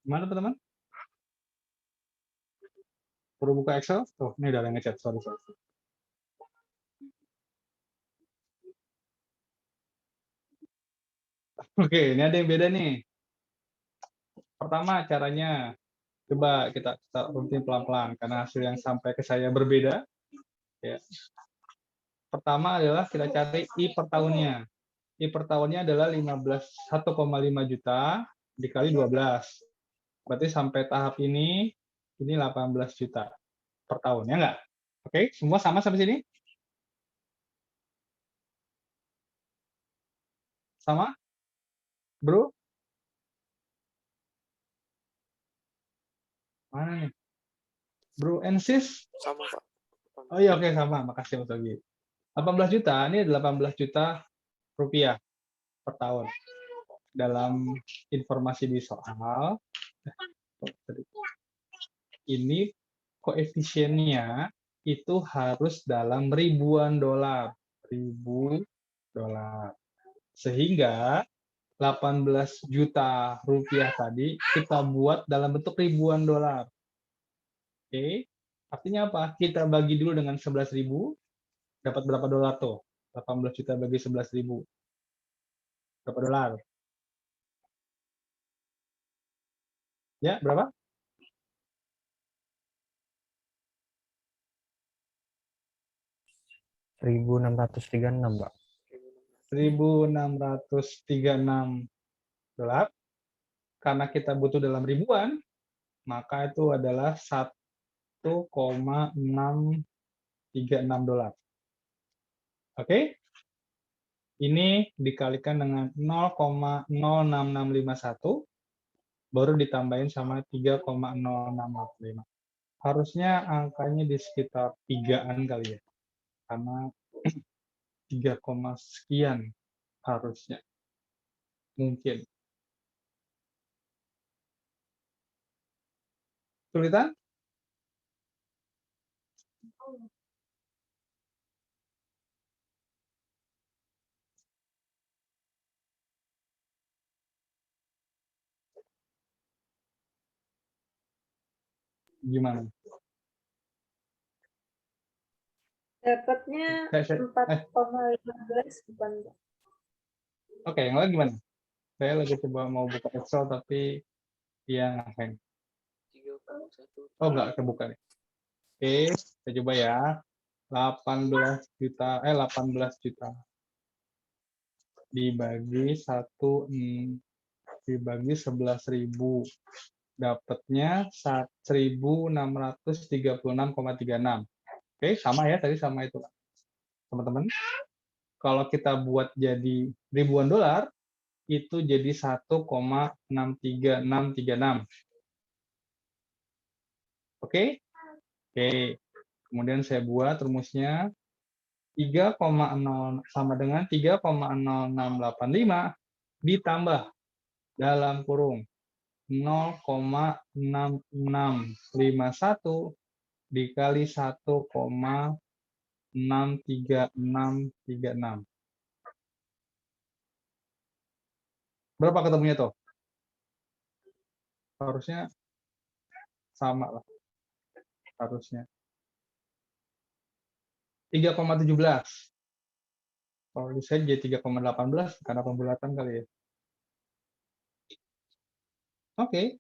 Gimana teman-teman? Perlu buka Excel? Oh, ini udah ngechat. Sorry. Oke, ini ada yang beda nih. Pertama caranya, coba kita rutin pelan-pelan karena hasil yang sampai ke saya berbeda. Ya. Pertama adalah kita cari I per tahunnya. I per tahunnya adalah 1,5 juta dikali 12. Berarti sampai tahap ini 18 juta per tahun, ya nggak? Oke, semua sama sampai sini? Sama, bro? Mana nih? Bro and sis? Sama, Pak. Oh iya, oke, sama. Makasih, Mas Ogi. 18 juta, ini 18 juta rupiah per tahun. Dalam informasi di soal, ini koefisiennya itu harus dalam ribuan dolar. $1.000. Sehingga 18 juta rupiah tadi kita buat dalam bentuk ribuan dolar. Oke, artinya apa? Kita bagi dulu dengan 11.000, dapat berapa dolar tuh? 18 juta bagi 11.000. Berapa dolar? Ya, berapa? $1.636, Pak. 1.636 dolar. Karena kita butuh dalam ribuan, maka itu adalah 1,636 dolar. Oke? Ini dikalikan dengan 0,06651, baru ditambahin sama 3,0645. Harusnya angkanya di sekitar 3-an kali ya. Karena 3, sekian harusnya. Mungkin. Kesulitan? Gimana? Dapatnya Saya- 4,15 bukan, Pak. Oke, yang lain gimana? Saya lagi coba mau buka Excel tapi dia nge-hang. 31. Oh, enggak kebuka nih. Oke, saya coba ya. 18 juta dibagi 11.000, dapatnya 1.636,36. Oke, sama ya, tadi sama itu, teman-teman. Kalau kita buat jadi ribuan dolar, itu jadi 1,63636. Oke? Oke. Kemudian saya buat rumusnya 3,0 sama dengan 3,0685 ditambah dalam kurung 0,6651 dikali 1,63636. Berapa ketemunya tuh? Harusnya sama lah. Harusnya. 3,17. Kalau di saya jadi 3,18 karena pembulatan kali ya. Oke.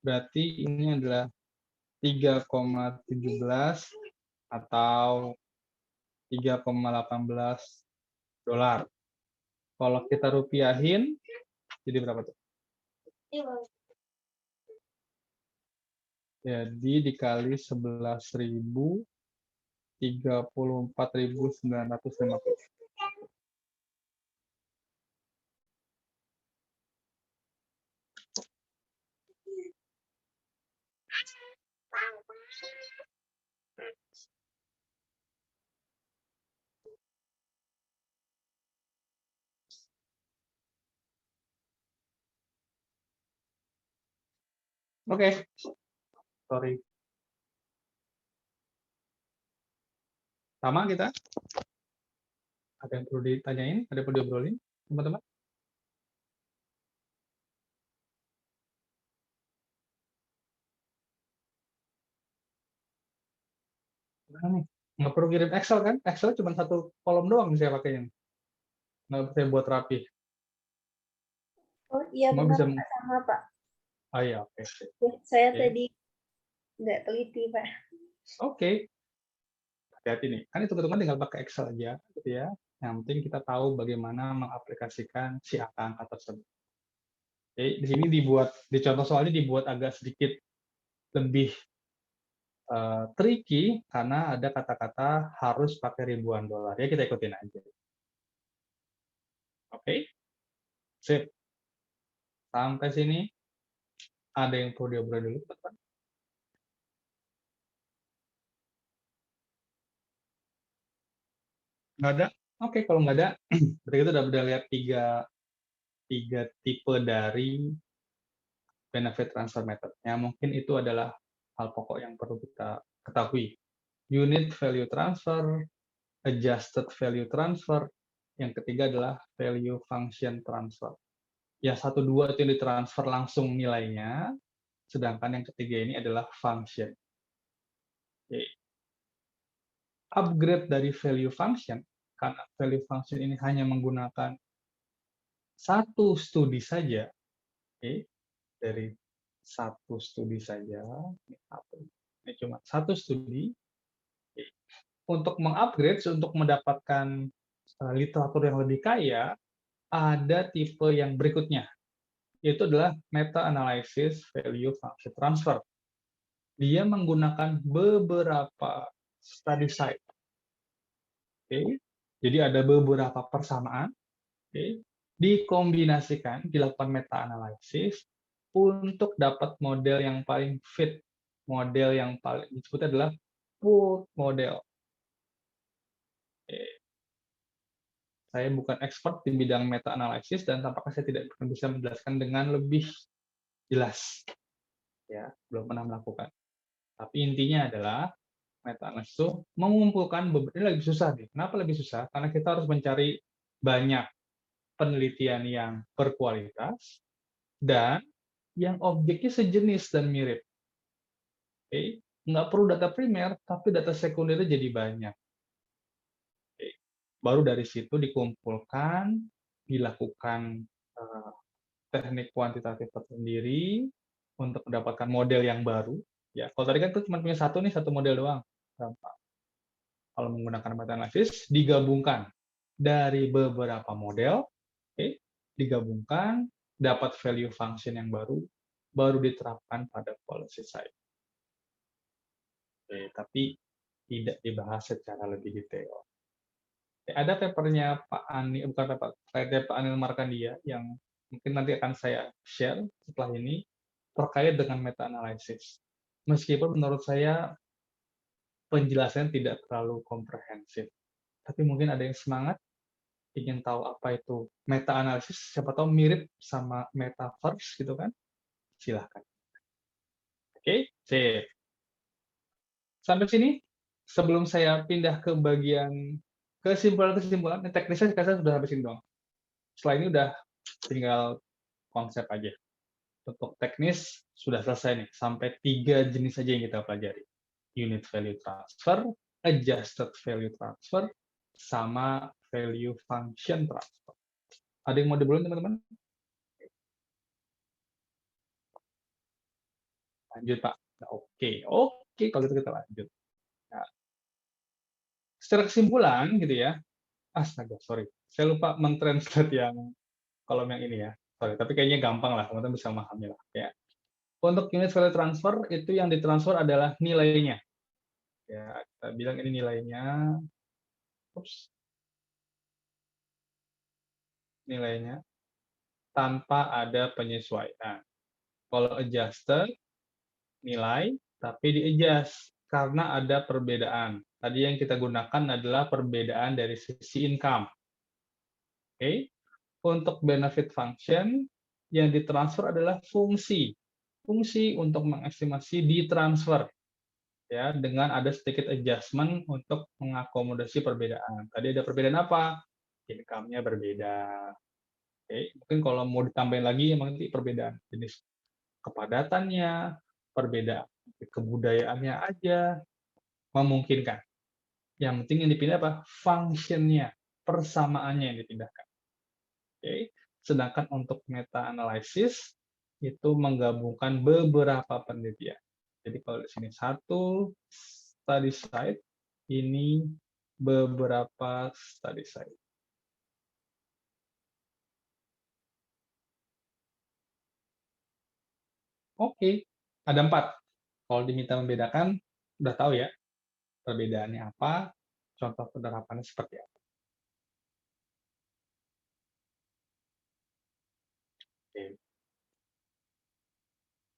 Berarti ini adalah 3,17 atau 3,18 dolar. Kalau kita rupiahin, jadi berapa tuh? Jadi dikali 11.000, 34.950. Oke, sorry. Sama kita? Ada yang perlu ditanyain? Ada yang perlu diobrolin, teman-teman? Gimana nih? Nggak perlu kirim Excel kan? Excel cuma satu kolom doang saya pakainya. Nggak saya buat rapi. Oh iya Semua benar, bisa. Pak, sama, Pak. Oh iya, oke. Ya, saya Oke. tadi nggak teliti, Pak. Oke. Hati-hati nih. Kan hitung-hitungan tinggal pakai Excel aja, gitu ya. Yang penting kita tahu bagaimana mengaplikasikan si angka-angka tersebut. Oke, di sini dibuat, di contoh soalnya dibuat agak sedikit lebih tricky karena ada kata-kata harus pakai ribuan dolar. Ya kita ikutin aja. Oke. Sip. Sampai sini ada yang perlu diobrol dulu, teman-teman? Nggak ada? Oke, kalau nggak ada, berarti kita udah lihat tiga tipe dari benefit transfer method. Ya, mungkin itu adalah hal pokok yang perlu kita ketahui. Unit value transfer, adjusted value transfer, yang ketiga adalah value function transfer. Ya, 1, 2 itu yang ditransfer langsung nilainya, sedangkan yang ketiga ini adalah function. Oke. Upgrade dari value function, karena value function ini hanya menggunakan satu studi saja, oke, dari satu studi saja, ini cuma satu studi. Oke. Untuk mengupgrade, untuk mendapatkan literatur yang lebih kaya, ada tipe yang berikutnya, yaitu adalah meta-analysis value function transfer. Dia menggunakan beberapa study site. Oke. Jadi ada beberapa persamaan, oke, dikombinasikan, dilakukan meta-analysis untuk dapat model yang paling fit, model yang paling disebut adalah pooled model. Oke. Saya bukan expert di bidang meta-analysis dan tampaknya saya tidak bisa menjelaskan dengan lebih jelas. Ya, belum pernah melakukan. Tapi intinya adalah meta-analysis itu mengumpulkan ini lebih susah nih. Kenapa lebih susah? Karena kita harus mencari banyak penelitian yang berkualitas dan yang objeknya sejenis dan mirip. Oke, nggak perlu data primer, tapi data sekundernya jadi banyak. Oke. Baru dari situ dikumpulkan, dilakukan teknik kuantitatif tersendiri untuk mendapatkan model yang baru. Ya, kalau tadi kan itu cuma punya satu model doang. Gampang. Kalau menggunakan meta-analysis, digabungkan dari beberapa model, oke, digabungkan, dapat value function yang baru diterapkan pada policy site. Oke, tapi tidak dibahas secara lebih detail. Oke, ada papernya Pak Ani, bukan Pak Anil Markandia yang mungkin nanti akan saya share setelah ini terkait dengan meta-analysis. Meskipun menurut saya penjelasannya tidak terlalu komprehensif, tapi mungkin ada yang semangat ingin tahu apa itu meta-analysis, siapa tahu mirip sama metaverse gitu kan, silahkan. Oke, sip. Sampai sini, sebelum saya pindah ke bagian kesimpulan, teknisnya saya sudah habis ini dong. Setelah ini udah tinggal konsep aja. Untuk teknis sudah selesai nih, sampai 3 jenis saja yang kita pelajari. Unit value transfer, adjusted value transfer, sama value function transfer. Ada yang mau dibulun teman-teman? Lanjut Pak. Oke, kalau gitu kita lanjut. Nah, secara kesimpulan gitu ya, astaga, sorry, saya lupa mentranslate yang kolom yang ini ya, sorry, tapi kayaknya gampang lah, teman-teman bisa memahami lah. Ya. Untuk unit value transfer, itu yang ditransfer adalah nilainya. Ya, kita bilang ini nilainya, nilainya tanpa ada penyesuaian. Kalau adjusted, nilai, tapi di-adjust karena ada perbedaan. Tadi yang kita gunakan adalah perbedaan dari sisi income. Oke. Untuk benefit function, yang ditransfer adalah fungsi. Fungsi untuk mengestimasi ditransfer. Ya, dengan ada sedikit adjustment untuk mengakomodasi perbedaan. Tadi ada perbedaan apa? Income-nya berbeda. Oke. Mungkin kalau mau ditambahin lagi, nanti perbedaan jenis kepadatannya, perbedaan kebudayaannya aja, memungkinkan. Yang penting yang dipindah apa? Function-nya, persamaannya yang dipindahkan. Oke. Sedangkan untuk meta-analysis, itu menggabungkan beberapa penelitian. Jadi kalau di sini satu study site, ini beberapa study site. Oke, ada 4. Kalau diminta membedakan, udah tahu ya perbedaannya apa, contoh penerapannya seperti apa.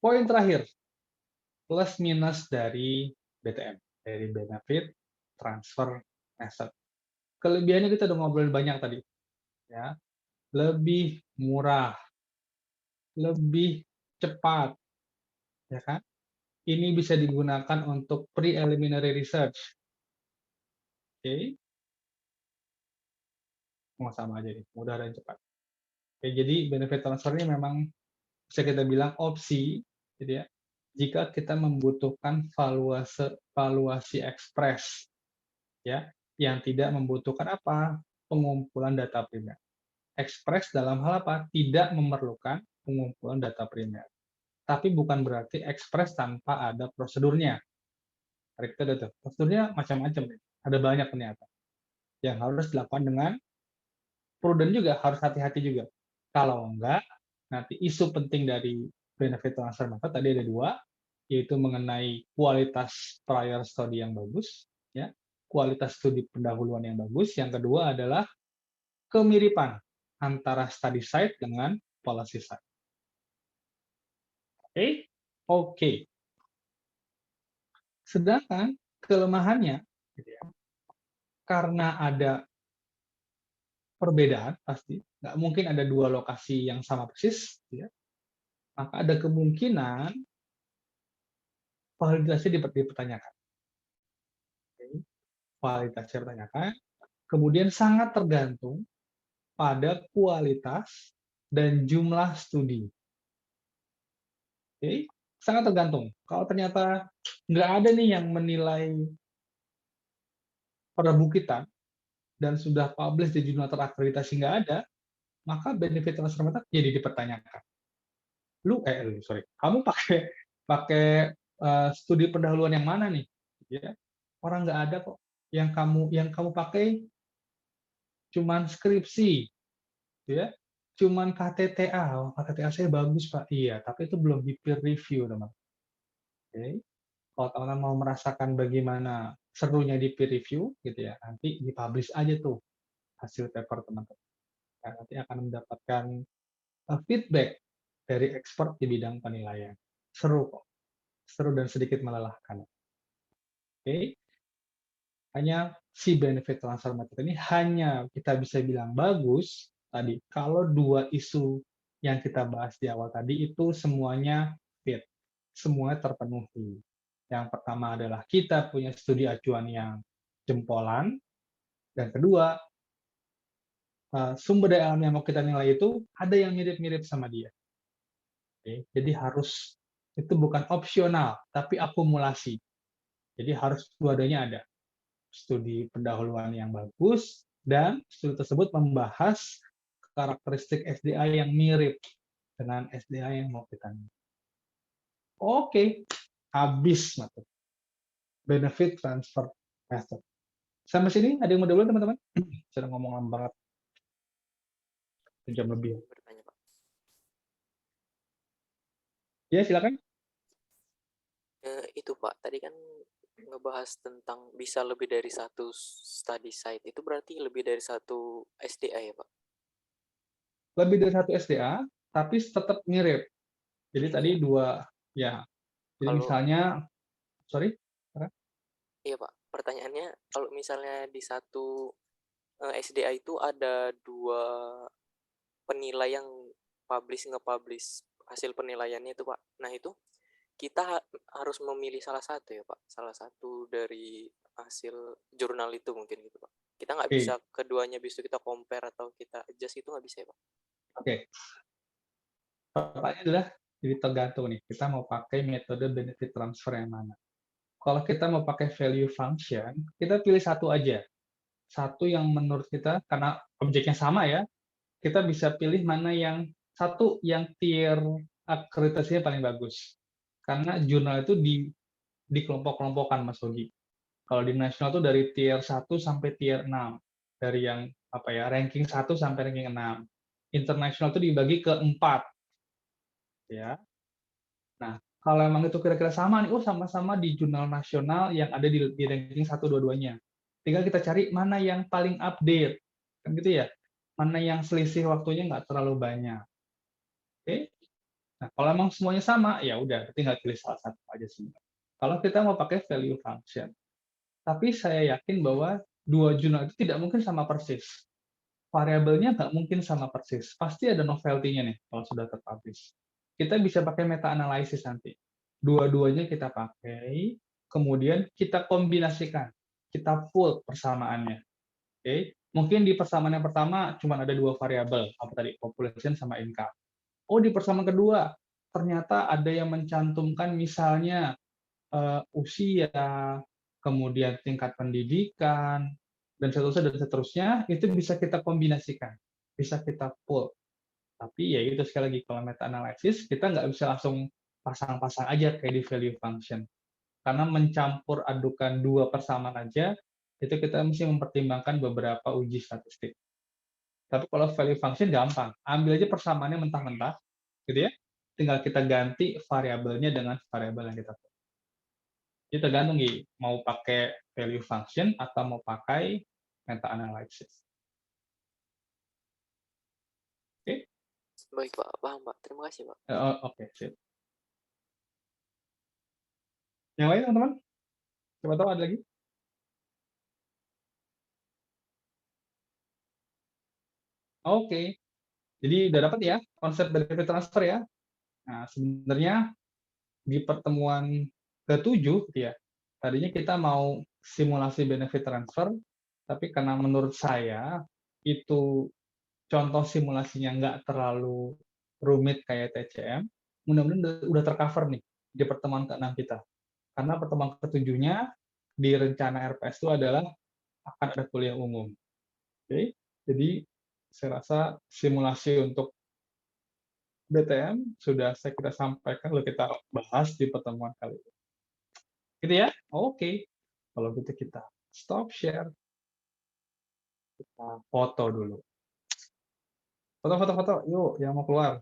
Poin terakhir, plus minus dari BTM, dari benefit transfer method. Kelebihannya kita udah ngobrolin banyak tadi, ya. Lebih murah, lebih cepat, ya kan? Ini bisa digunakan untuk preliminary research. Oke. Sama aja nih, mudah dan cepat. Oke, jadi benefit transfer ini memang bisa kita bilang opsi, gitu ya. Jika kita membutuhkan valuasi ekspres, ya, yang tidak membutuhkan apa? Pengumpulan data primer. Ekspres dalam hal apa? Tidak memerlukan pengumpulan data primer. Tapi bukan berarti ekspres tanpa ada prosedurnya. Tadi kita udah tuh, prosedurnya macam-macam, ada banyak ternyata. Yang harus dilakukan dengan prudent juga, harus hati-hati juga. Kalau enggak, nanti isu penting dari benefit transfer method tadi ada dua, yaitu mengenai kualitas prior study yang bagus, ya, kualitas studi pendahuluan yang bagus. Yang kedua adalah kemiripan antara study site dengan policy site. Oke. Sedangkan kelemahannya, gitu ya, karena ada perbedaan pasti, nggak mungkin ada dua lokasi yang sama persis, gitu ya, maka ada kemungkinan validasinya dipertanyakan. Kualitasnya dipertanyakan, kemudian sangat tergantung pada kualitas dan jumlah studi. Sangat tergantung. Kalau ternyata nggak ada nih yang menilai perbukitan dan sudah publish di jurnal terakreditasi nggak ada, maka benefit transfer method jadi dipertanyakan. Kamu pakai studi pendahuluan yang mana nih? Ya, orang nggak ada kok. Yang kamu pakai cuman skripsi, ya, cuman KTTA. KTTA saya bagus Pak. Iya, tapi itu belum di peer review, teman. Oke. Kalau teman-teman mau merasakan bagaimana serunya di peer review, gitu ya, nanti dipublish aja tuh hasil paper teman-teman. Ya, nanti akan mendapatkan feedback dari expert di bidang penilaian. Seru kok. Seru dan sedikit melelahkan. Oke. Hanya si benefit transfer method ini hanya kita bisa bilang bagus tadi kalau dua isu yang kita bahas di awal tadi itu semuanya fit, semuanya terpenuhi. Yang pertama adalah kita punya studi acuan yang jempolan, dan kedua sumber daya alam yang mau kita nilai itu ada yang mirip-mirip sama dia. Oke, jadi harus itu bukan opsional tapi akumulasi. Jadi harus dua-duanya ada. Studi pendahuluan yang bagus, dan studi tersebut membahas karakteristik SDA yang mirip dengan SDA yang mau kita nilai. Oke, habis method. Benefit transfer method. Sampai sini ada yang mau dulu teman-teman? Sudah ngomong lama banget. Sejam lebih. Bertanya, Pak. Ya, silakan. Itu Pak, tadi kan ngebahas tentang bisa lebih dari satu study site, itu berarti lebih dari satu SDA ya Pak? Lebih dari satu SDA, tapi tetap mirip. Jadi tadi dua, ya. Jadi Kalau- misalnya, sorry? Iya Pak, pertanyaannya kalau misalnya di satu SDA itu ada dua penilai yang nge-publish hasil penilaiannya itu Pak. Nah itu kita harus memilih salah satu ya Pak, salah satu dari hasil jurnal itu mungkin gitu Pak. Kita nggak bisa keduanya bisa kita compare atau kita adjust, itu nggak bisa ya Pak? Oke. Pertanyaannya adalah, jadi tergantung nih, kita mau pakai metode benefit transfer yang mana. Kalau kita mau pakai value function, kita pilih satu aja. Satu yang menurut kita, karena objeknya sama ya, kita bisa pilih mana yang satu yang tier akreditasinya paling bagus. Karena jurnal itu di kelompok-kelompokkan, Mas Hogi. Kalau di nasional itu dari tier 1 sampai tier 6. Dari yang ranking 1 sampai ranking 6. Internasional itu dibagi ke 4. Ya. Nah, kalau emang itu kira-kira sama nih, sama-sama di jurnal nasional yang ada di ranking 1 dua-duanya. Tinggal kita cari mana yang paling update. Kan gitu ya. Mana yang selisih waktunya nggak terlalu banyak. Oke. Nah, kalau emang semuanya sama, ya udah tinggal pilih salah satu aja sebenarnya. Kalau kita mau pakai value function, tapi saya yakin bahwa dua jurnal itu tidak mungkin sama persis. Variabelnya nggak mungkin sama persis. Pasti ada novelty-nya nih kalau sudah terpublish. Kita bisa pakai meta-analysis nanti. Dua-duanya kita pakai, kemudian kita kombinasikan. Kita full persamaannya. Oke? Mungkin di persamaan yang pertama cuma ada dua variabel, apa tadi, population sama income. Oh, di persamaan kedua, ternyata ada yang mencantumkan misalnya usia, kemudian tingkat pendidikan, dan seterusnya, itu bisa kita kombinasikan, bisa kita pull. Tapi ya itu sekali lagi, kalau meta analysis, kita nggak bisa langsung pasang-pasang aja kayak di value function. Karena mencampur adukan dua persamaan aja, itu kita mesti mempertimbangkan beberapa uji statistik. Tapi kalau value function gampang, ambil aja persamaannya mentah-mentah, gitu ya, tinggal kita ganti variabelnya dengan variabel yang kita pull. Jadi tergantung mau pakai value function atau mau pakai meta analysis. Oke? Baik Pak, paham Pak. Terima kasih Pak. Oke, sip. Yang lain teman-teman? Coba tahu ada lagi? Oke. Jadi udah dapat ya konsep benefit transfer ya. Nah, sebenarnya di pertemuan ke-7 ya, tadinya kita mau simulasi benefit transfer, tapi karena menurut saya itu contoh simulasinya nggak terlalu rumit kayak TCM, mudah-mudahan udah tercover nih di pertemuan ke-6 kita. Karena pertemuan ke-7-nya di rencana RPS itu adalah akan ada kuliah umum. Oke, jadi saya rasa simulasi untuk BTM sudah saya kita sampaikan, lalu kita bahas di pertemuan kali ini. Gitu ya? Oke. Kalau gitu kita stop share. Kita foto dulu. Foto. Yuk, yang mau keluar.